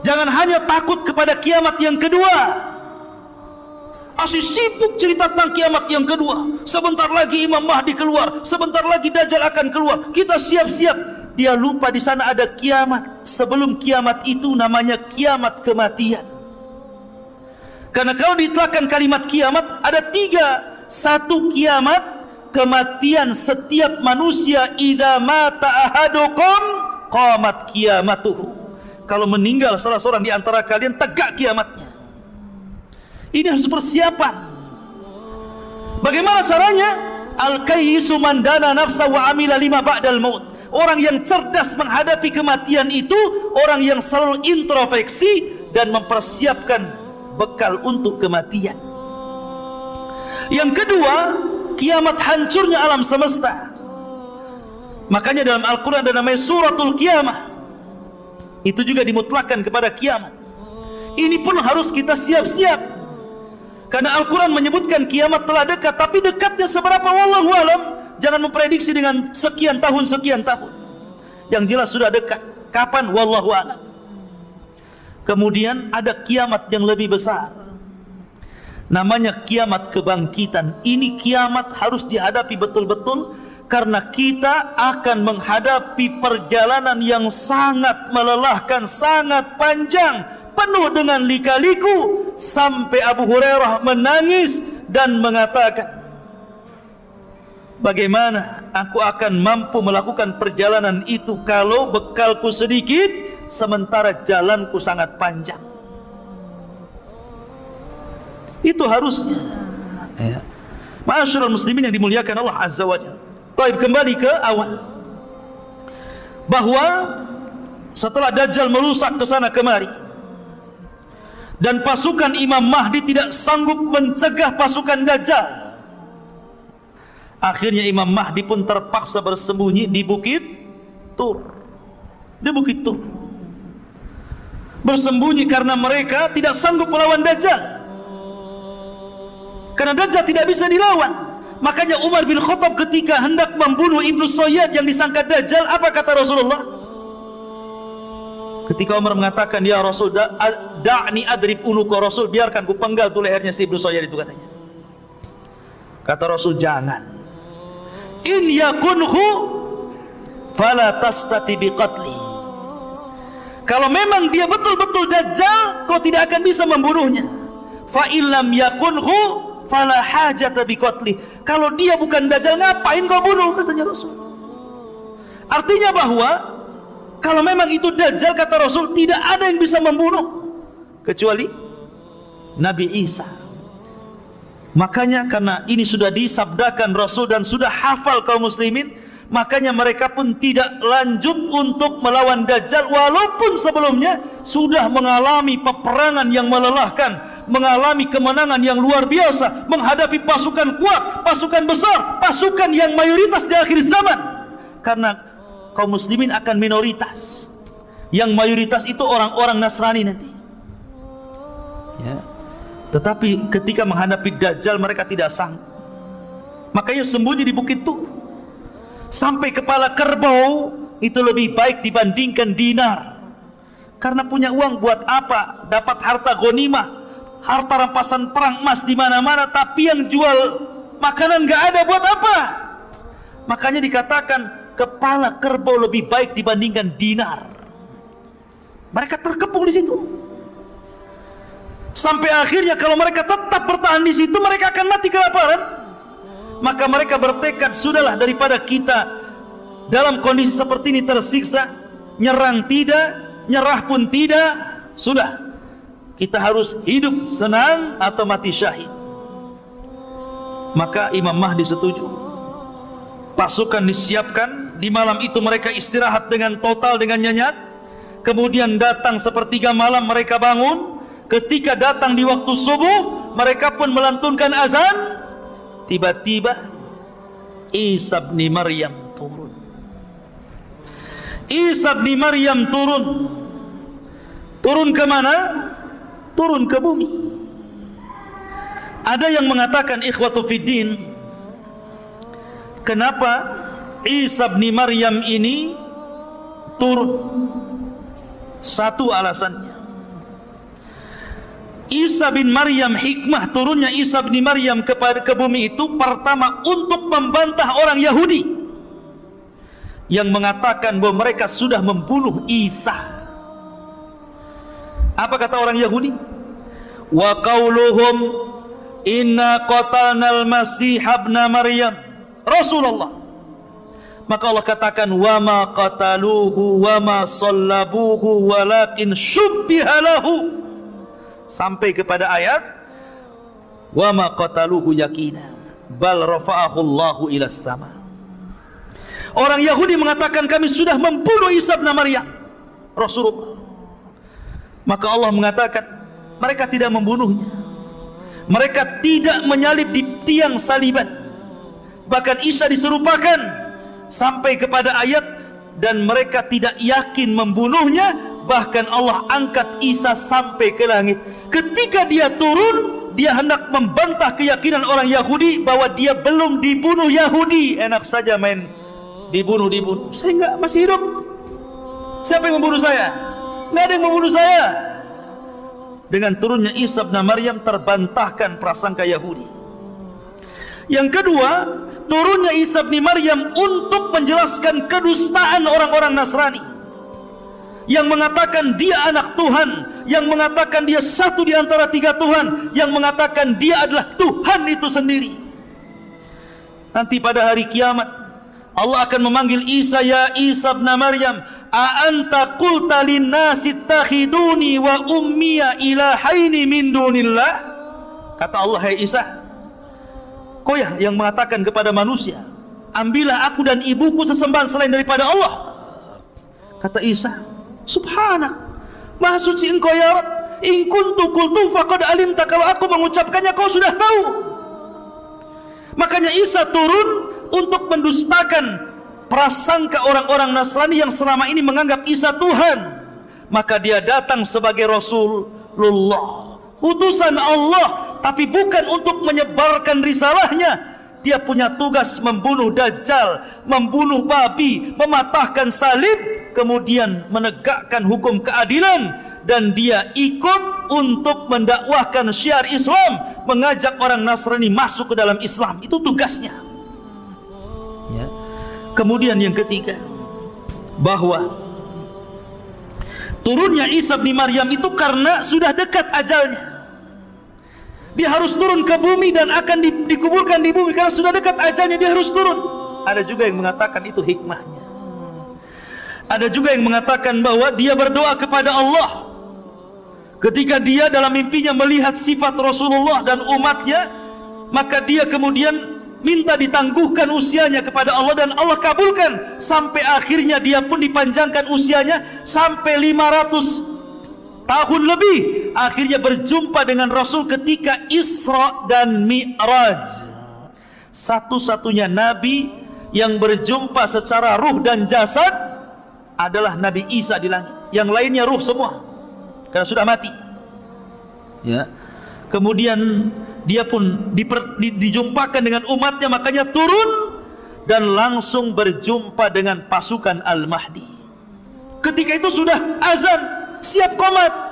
Jangan hanya takut kepada kiamat yang kedua. Masih sibuk cerita tentang kiamat yang kedua. Sebentar lagi Imam Mahdi keluar, sebentar lagi Dajjal akan keluar. Kita siap-siap. Dia lupa di sana ada kiamat. Sebelum kiamat itu namanya kiamat kematian. Karena kalau diitlakkan kalimat kiamat ada 3. Satu, kiamat kematian setiap manusia. Idza mata ahadukum qamat kiamatuhu. kalau meninggal salah seorang di antara kalian, tegak kiamatnya. Ini harus persiapan. Bagaimana caranya? Al-kayyisu man dana nafsa wa amila lima ba'dal maut. Orang yang cerdas menghadapi kematian itu orang yang selalu introspeksi dan mempersiapkan bekal untuk kematian. Yang kedua, kiamat, hancurnya alam semesta. Makanya dalam Al-Quran ada namanya suratul kiamah. Itu juga dimutlakkan kepada kiamat. Ini pun harus kita siap-siap, karena Al-Quran menyebutkan kiamat telah dekat. Tapi dekatnya seberapa, wallahu alam. Jangan memprediksi dengan sekian tahun. Yang jelas sudah dekat. Kapan? Wallahu alam. Kemudian ada kiamat yang lebih besar, namanya kiamat kebangkitan. Ini kiamat harus dihadapi betul-betul, karena kita akan menghadapi perjalanan yang sangat melelahkan, sangat panjang, penuh dengan lika-liku, sampai Abu Hurairah menangis dan mengatakan, bagaimana aku akan mampu melakukan perjalanan itu kalau bekalku sedikit, sementara jalanku sangat panjang. Itu harusnya, ya. Ma'asyiral muslimin yang dimuliakan Allah Azza wa Jalla. Taib, kembali ke awal, bahwa setelah Dajjal merusak ke sana kemari dan pasukan Imam Mahdi tidak sanggup mencegah pasukan Dajjal, akhirnya Imam Mahdi pun terpaksa bersembunyi di Bukit Tur. Bersembunyi karena mereka tidak sanggup melawan Dajjal, karena Dajjal tidak bisa dilawan. Makanya Umar bin Khattab ketika hendak membunuh Ibnu Sayyad yang disangka Dajjal, apa kata Rasulullah? Ketika Umar mengatakan, ya Rasul, da'ni adrib unuqa, Rasul, biarkan ku penggal tu lehernya si Ibnu Sayyad itu, katanya. Kata Rasul, jangan. In yakunhu fala tastati biqatli. Kalau memang dia betul-betul Dajjal, kau tidak akan bisa membunuhnya. Fa illam yakunhu fala hajata biqatli. Kalau dia bukan Dajjal, ngapain kau bunuh, katanya Rasul. Artinya bahwa kalau memang itu Dajjal, kata Rasul, tidak ada yang bisa membunuh kecuali Nabi Isa. Makanya karena ini sudah disabdakan Rasul dan sudah hafal kaum muslimin, makanya mereka pun tidak lanjut untuk melawan Dajjal, walaupun sebelumnya sudah mengalami peperangan yang melelahkan, mengalami kemenangan yang luar biasa, menghadapi pasukan kuat, pasukan besar, pasukan yang mayoritas di akhir zaman. Karena kaum muslimin akan minoritas, yang mayoritas itu orang-orang Nasrani nanti, ya. Tetapi ketika menghadapi Dajjal mereka tidak sanggup, makanya sembunyi di Bukit Tur. Sampai kepala kerbau itu lebih baik dibandingkan dinar. Karena punya uang buat apa? Dapat harta ghanimah, harta rampasan perang, emas di mana-mana, tapi yang jual makanan nggak ada, buat apa? Makanya dikatakan kepala kerbau lebih baik dibandingkan dinar. Mereka terkepung di situ. Sampai akhirnya kalau mereka tetap bertahan di situ, mereka akan mati kelaparan. Maka mereka bertekad, sudahlah, daripada kita dalam kondisi seperti ini tersiksa, nyerang tidak, nyerah pun tidak, sudah, kita harus hidup senang atau mati syahid. Maka Imam Mahdi setuju. Pasukan disiapkan. Di malam itu mereka istirahat dengan total, dengan nyenyak. Kemudian datang sepertiga malam mereka bangun. Ketika datang di waktu subuh, mereka pun melantunkan azan. Tiba-tiba Isa bin Maryam turun. Isa bin Maryam turun. Turun ke mana? Turun ke bumi. Ada yang mengatakan, ikhwatu fiddin, kenapa Isa bin Maryam ini turun? Satu alasannya, Isa bin Maryam, hikmah turunnya Isa bin Maryam ke bumi itu, pertama untuk membantah orang Yahudi yang mengatakan bahwa mereka sudah membunuh Isa. Apa kata orang Yahudi? Wa qauluhum inna qatalnal masih ibn Maryam. Rasulullah, Maka Allah katakan wa ma qataluhu wa ma sallabuhu walakin syubbiha lahu, sampai kepada ayat wa ma qataluhu yaqina bal rafa'ahu Allahu ila sama. Orang Yahudi mengatakan kami sudah membunuh Isa bin Maryam, Rasulullah. Maka Allah mengatakan mereka tidak membunuhnya, mereka tidak menyalib di tiang saliban, bahkan Isa diserupakan sampai kepada ayat dan mereka tidak yakin membunuhnya. Bahkan Allah angkat Isa sampai ke langit. Ketika dia turun, dia hendak membantah keyakinan orang Yahudi bahwa dia belum dibunuh Yahudi. Enak saja main dibunuh. Saya enggak, masih hidup. Siapa yang membunuh saya? Enggak ada yang membunuh saya. Dengan turunnya Isa bin Maryam terbantahkan prasangka Yahudi. Yang kedua, turunnya Isa bin Maryam untuk menjelaskan kedustaan orang-orang Nasrani yang mengatakan dia anak Tuhan, yang mengatakan dia satu di antara tiga Tuhan, yang mengatakan dia adalah Tuhan itu sendiri. Nanti pada hari kiamat Allah akan memanggil Isa, ya Isa bin Maryam, a anta qulta linnasi ittakhiduni wa ummiya ilahaini min dunillah. Kata Allah, hai Isa, kau yang mengatakan kepada manusia, ambillah aku dan ibuku sesembahan selain daripada Allah. Kata Isa, subhanak, maha suci engkau ya Rabb, in kuntu qultu faqad alimta, kalau aku mengucapkannya kau sudah tahu. Makanya Isa turun untuk mendustakan prasangka orang-orang Nasrani yang selama ini menganggap Isa Tuhan. Maka dia datang sebagai Rasulullah, utusan Allah, tapi bukan untuk menyebarkan risalahnya. Dia punya tugas membunuh Dajjal, membunuh babi, mematahkan salib, kemudian menegakkan hukum keadilan. Dan dia ikut untuk mendakwahkan syiar Islam, mengajak orang Nasrani masuk ke dalam Islam. Itu tugasnya ya. Kemudian yang ketiga, bahwa turunnya Isa bin Maryam itu karena sudah dekat ajalnya. Dia harus turun ke bumi dan akan dikuburkan di bumi. Karena sudah dekat ajalnya, dia harus turun. Ada juga yang mengatakan itu hikmahnya. Ada juga yang mengatakan bahwa dia berdoa kepada Allah ketika dia dalam mimpinya melihat sifat Rasulullah dan umatnya, maka dia kemudian minta ditangguhkan usianya kepada Allah, dan Allah kabulkan. Sampai akhirnya dia pun dipanjangkan usianya sampai 500 tahun lebih. Akhirnya berjumpa dengan Rasul ketika Isra dan Mi'raj. Satu-satunya Nabi yang berjumpa secara ruh dan jasad adalah Nabi Isa di langit. Yang lainnya ruh semua, karena sudah mati ya. Kemudian dia pun dijumpakan dengan umatnya, makanya turun dan langsung berjumpa dengan pasukan Al-Mahdi. Ketika itu sudah azan, siap qomat.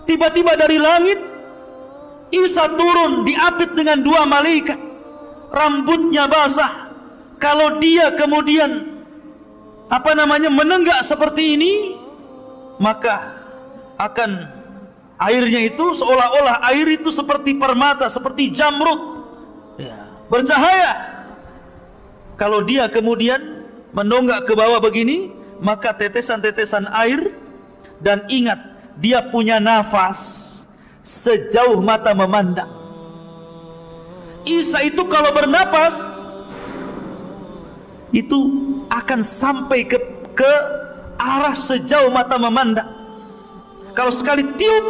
Tiba-tiba dari langit Isa turun, diapit dengan 2 malaikat, rambutnya basah. Kalau dia kemudian menenggak seperti ini, maka akan airnya itu seolah-olah air itu seperti permata, seperti jamrud ya, bercahaya. Kalau dia kemudian menonggak ke bawah begini, maka tetesan-tetesan air, dan ingat dia punya nafas sejauh mata memandang. Isa itu kalau bernapas itu akan sampai ke arah sejauh mata memandang. Kalau sekali tiup,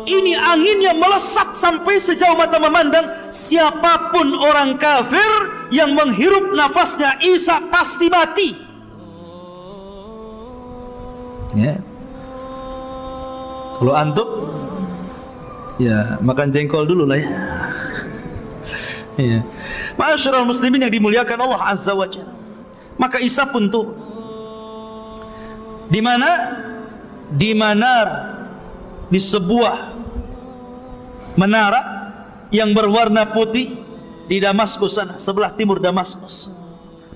ini anginnya melesat sampai sejauh mata memandang. Siapapun orang kafir yang menghirup nafasnya Isa pasti mati ya. Kalau antum ya makan jengkol dulu lah ya. Ya. Ma'asyiral muslimin yang dimuliakan Allah Azza wa Jalla. Maka Isa pun tuh di mana? Di menara, di sebuah menara yang berwarna putih di Damaskus sana, sebelah timur Damaskus.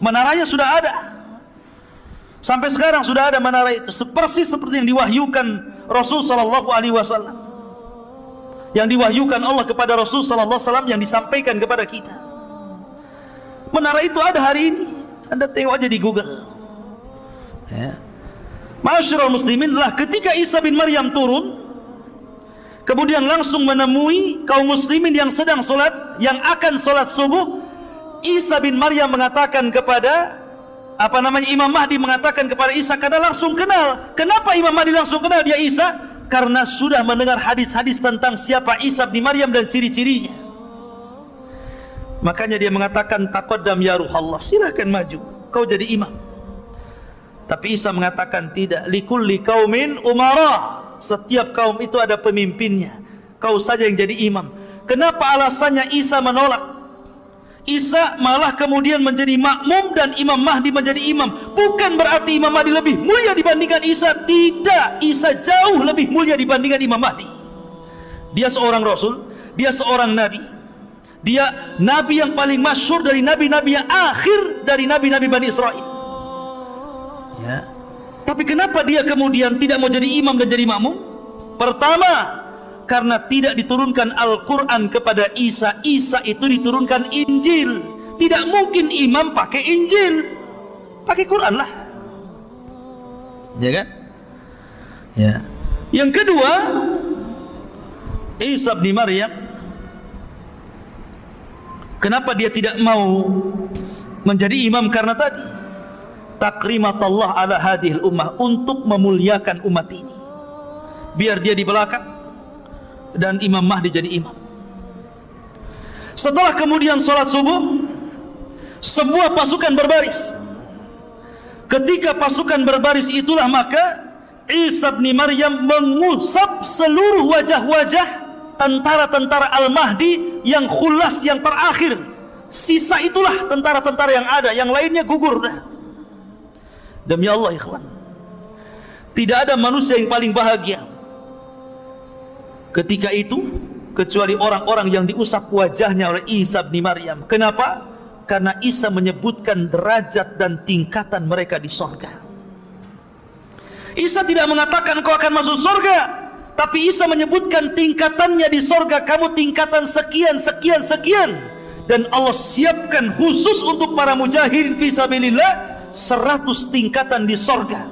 Menaranya sudah ada. Sampai sekarang sudah ada menara itu, persis seperti yang diwahyukan Rasul sallallahu alaihi wasallam. Yang diwahyukan Allah kepada Rasul sallallahu alaihi wasallam, yang disampaikan kepada kita. Menara itu ada hari ini. Anda tengok aja di Google. Ya. Ma'asyiral muslimin, lah ketika Isa bin Maryam turun, kemudian langsung menemui kaum muslimin yang sedang solat, yang akan solat subuh. Isa bin Maryam mengatakan kepada Imam Mahdi mengatakan kepada Isa, karena langsung kenal. Kenapa Imam Mahdi langsung kenal dia Isa? Karena sudah mendengar hadis-hadis tentang siapa Isa bin Maryam dan ciri-cirinya. Makanya dia mengatakan, taqaddam ya Ruhallah, silahkan maju, kau jadi imam. Tapi Isa mengatakan tidak, likulli qaumin umara, setiap kaum itu ada pemimpinnya, kau saja yang jadi imam. Kenapa alasannya Isa menolak? Isa malah kemudian menjadi makmum dan Imam Mahdi menjadi imam. Bukan berarti Imam Mahdi lebih mulia dibandingkan Isa. Tidak, Isa jauh lebih mulia dibandingkan Imam Mahdi. Dia seorang Rasul, dia seorang Nabi, dia Nabi yang paling masyhur dari Nabi-Nabi yang akhir dari Nabi-Nabi Bani Israel, ya. Tapi kenapa dia kemudian tidak mau jadi imam dan jadi makmum? Pertama, karena tidak diturunkan Al-Quran kepada Isa. Isa itu diturunkan Injil. Tidak mungkin imam pakai Injil, pakai Quran lah, ya kan? Ya. Yang kedua, Isa bin Maryam, kenapa dia tidak mau menjadi imam? Karena tadi takrimatallah ala hadhil ummah, untuk memuliakan umat ini, biar dia di belakang dan Imam Mahdi jadi imam. Setelah kemudian sholat subuh, sebuah pasukan berbaris. Ketika pasukan berbaris itulah maka Isa bin Maryam mengusap seluruh wajah-wajah tentara-tentara Al-Mahdi yang khulas, yang terakhir. Sisa itulah tentara-tentara yang ada, yang lainnya gugur dah. Demi Allah ikhwan, tidak ada manusia yang paling bahagia ketika itu kecuali orang-orang yang diusap wajahnya oleh Isa bin Maryam. Kenapa? Karena Isa menyebutkan derajat dan tingkatan mereka di sorga. Isa tidak mengatakan kau akan masuk sorga, tapi Isa menyebutkan tingkatannya di sorga. Kamu tingkatan sekian, sekian, sekian. Dan Allah siapkan khusus untuk para mujahidin fisabilillah 100 tingkatan di sorga.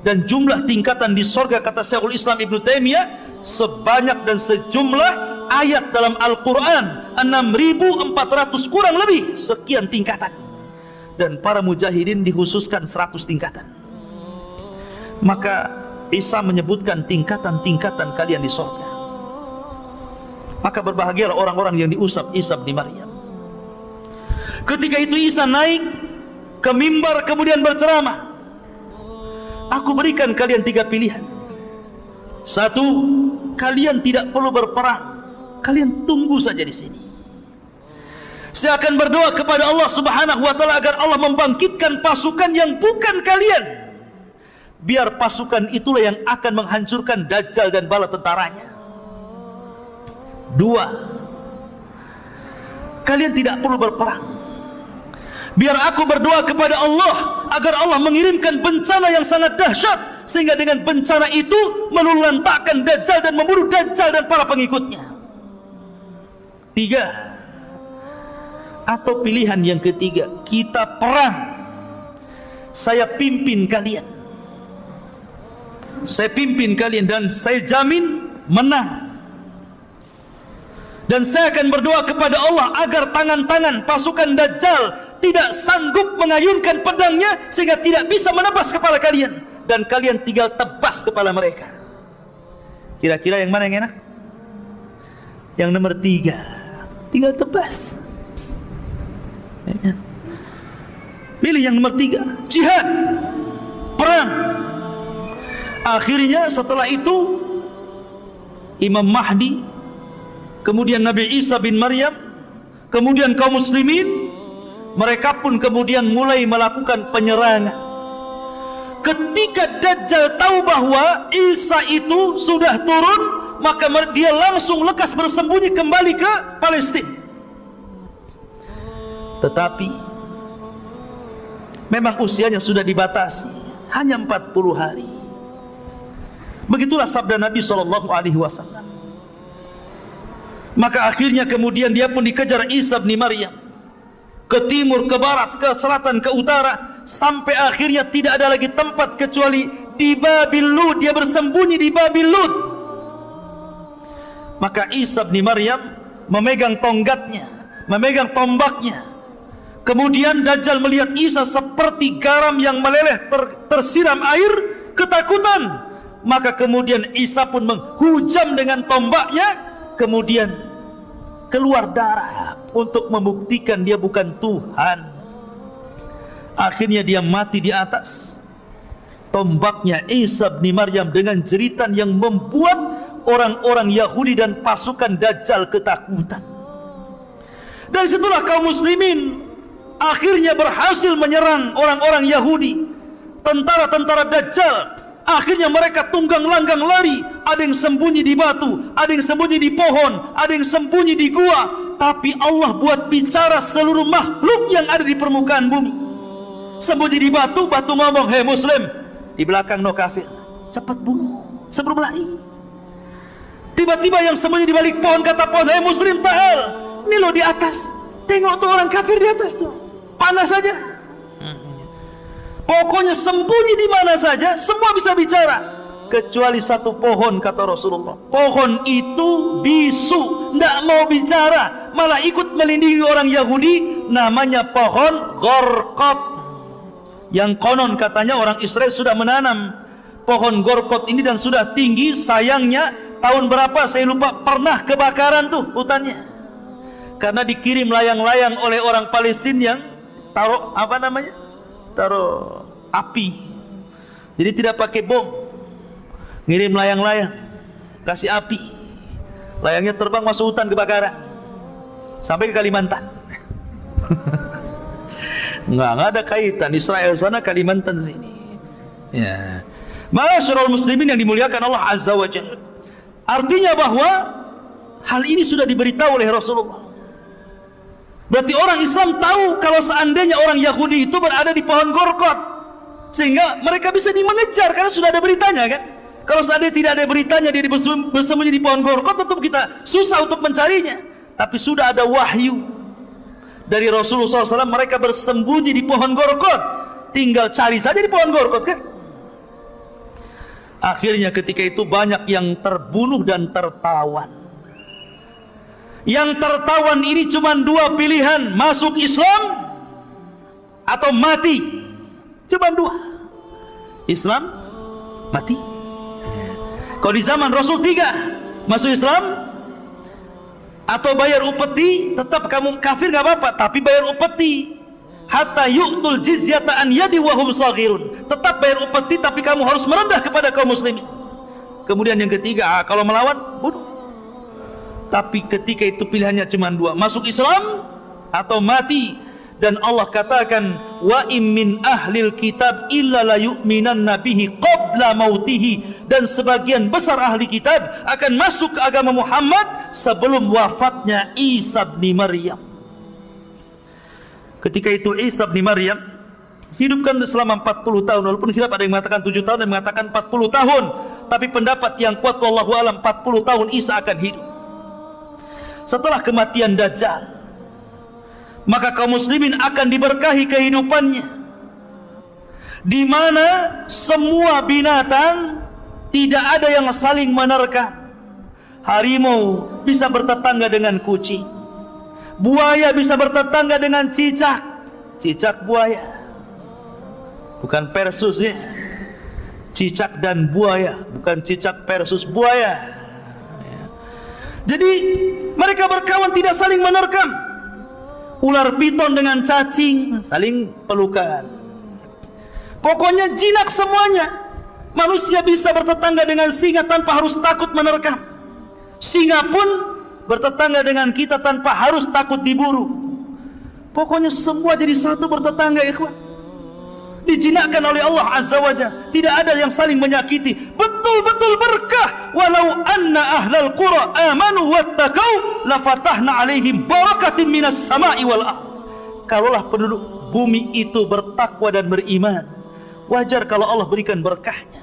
Dan jumlah tingkatan di sorga, kata Syekhul Islam Ibnu Taimiyah, sebanyak dan sejumlah ayat dalam Al-Quran, 6.400 kurang lebih sekian tingkatan. Dan para mujahidin dikhususkan 100 tingkatan. Maka Isa menyebutkan tingkatan-tingkatan kalian di surga. Maka berbahagialah orang-orang yang diusap Isa bin Maryam. Ketika itu Isa naik ke mimbar kemudian berceramah, aku berikan kalian 3 pilihan. 1, kalian tidak perlu berperang, kalian tunggu saja di sini. Saya akan berdoa kepada Allah Subhanahu wa taala agar Allah membangkitkan pasukan yang bukan kalian. Biar pasukan itulah yang akan menghancurkan Dajjal dan bala tentaranya. 2, kalian tidak perlu berperang. Biar aku berdoa kepada Allah agar Allah mengirimkan bencana yang sangat dahsyat, sehingga dengan bencana itu melulantakkan Dajjal dan membunuh Dajjal dan para pengikutnya. 3, atau pilihan yang ketiga, kita perang, saya pimpin kalian, saya pimpin kalian dan saya jamin menang. Dan saya akan berdoa kepada Allah agar tangan-tangan pasukan Dajjal tidak sanggup mengayunkan pedangnya sehingga tidak bisa menebas kepala kalian, dan kalian tinggal tebas kepala mereka. Kira-kira yang mana yang enak? Yang nomor 3, tinggal tebas, ya kan? Pilih yang nomor 3, jihad, perang. Akhirnya setelah itu Imam Mahdi, kemudian Nabi Isa bin Maryam, kemudian kaum muslimin, mereka pun kemudian mulai melakukan penyerangan. Ketika Dajjal tahu bahwa Isa itu sudah turun, maka dia langsung lekas bersembunyi kembali ke Palestina. Tetapi memang usianya sudah dibatasi, hanya 40 hari. Begitulah sabda Nabi SAW. Maka akhirnya kemudian dia pun dikejar Isa bin Maryam. ke timur, ke barat, ke selatan, ke utara, sampai akhirnya tidak ada lagi tempat kecuali di Babil Lud. Dia bersembunyi di Babil Lud. Maka Isa bin Maryam memegang tonggatnya, memegang tombaknya. Kemudian Dajjal melihat Isa seperti garam yang meleleh tersiram air, ketakutan. Maka kemudian Isa pun menghujam dengan tombaknya, kemudian keluar darah untuk membuktikan dia bukan Tuhan. Akhirnya dia mati di atas tombaknya Isa bin Maryam dengan jeritan yang membuat orang-orang Yahudi dan pasukan Dajjal ketakutan. Dan situlah kaum muslimin akhirnya berhasil menyerang orang-orang Yahudi. Tentara-tentara Dajjal akhirnya mereka tunggang langgang lari. Ada yang sembunyi di batu, ada yang sembunyi di pohon, ada yang sembunyi di gua. Tapi Allah buat bicara seluruh makhluk yang ada di permukaan bumi. Sembunyi di batu, batu ngomong, "Hei muslim, di belakang no kafir, cepat bunuh sebelum lari." Tiba-tiba yang sembunyi di balik pohon kata pohon, "Hei muslim, ta'al, ini lo di atas, tengok tuh orang kafir di atas tuh, panas saja." Pokoknya sembunyi di mana saja, semua bisa bicara, kecuali satu pohon kata Rasulullah. Pohon itu bisu, tidak mau bicara, malah ikut melindungi orang Yahudi. Namanya pohon Gorkot, yang konon katanya orang Israel sudah menanam pohon Gorkot ini dan sudah tinggi. Sayangnya tahun berapa saya lupa, pernah kebakaran tuh hutannya, karena dikirim layang-layang oleh orang Palestina yang taruh apa namanya, taruh api. Jadi tidak pakai bom, ngirim layang-layang, kasih api, layangnya terbang masuk hutan, kebakaran sampai ke Kalimantan. Enggak ada kaitan Israel sana Kalimantan sini. Ya. Ma'asyiral muslimin yang dimuliakan Allah Azza wa Jalla. Artinya bahwa hal ini sudah diberitahu oleh Rasulullah. Berarti orang Islam tahu kalau seandainya orang Yahudi itu berada di pohon Gorkot, sehingga mereka bisa mengejar karena sudah ada beritanya kan. Kalau seandainya tidak ada beritanya, dia bersembunyi di pohon Gorkot, tentu kita susah untuk mencarinya. Tapi sudah ada wahyu dari Rasulullah SAW, mereka bersembunyi di pohon Gorkot, tinggal cari saja di pohon Gorkot kan. Akhirnya ketika itu banyak yang terbunuh dan tertawan. Yang tertawan ini cuma dua pilihan, masuk Islam atau mati. Cuma dua, Islam, mati. Kalau di zaman Rasul tiga, masuk Islam atau bayar upeti. Tetap kamu kafir gak apa-apa, tapi bayar upeti. Hatta yu'tul jizyata an yadi wa hum saghirun. Tetap bayar upeti, tapi kamu harus merendah kepada kaum muslimin. Kemudian yang ketiga, kalau melawan, bunuh. Tapi ketika itu pilihannya cuma dua, masuk Islam atau mati. Dan Allah katakan, wa im min ahlil kitab illa la yu'minanna bihi qabla mautihi. Dan sebagian besar ahli kitab akan masuk ke agama Muhammad sebelum wafatnya Isa bin Maryam. Ketika itu Isa bin Maryam hidupkan selama 40 tahun. Walaupun khilaf, ada yang mengatakan 7 tahun, ada yang mengatakan 40 tahun. Tapi pendapat yang kuat wallahu alam 40 tahun Isa akan hidup. Setelah kematian Dajjal, maka kaum muslimin akan diberkahi kehidupannya, di mana semua binatang tidak ada yang saling menerkam. Harimau bisa bertetangga dengan kucing, buaya bisa bertetangga dengan cicak, cicak buaya, bukan Persus ya, cicak dan buaya, bukan cicak versus buaya. Jadi mereka berkawan tidak saling menerkam. Ular piton dengan cacing saling pelukan. Pokoknya jinak semuanya. Manusia bisa bertetangga dengan singa tanpa harus takut menerkam. Singa pun bertetangga dengan kita tanpa harus takut diburu. Pokoknya semua jadi satu bertetangga, ikhwan. Dijinakkan oleh Allah Azza wa Jalla, tidak ada yang saling menyakiti. Betul-betul berkah. Walau anna ahlal qura amanu wattaqau lafatahna alaihim barakatin minas sama'i wal ardh. Kalaulah penduduk bumi itu bertakwa dan beriman, wajar kalau Allah berikan berkahnya.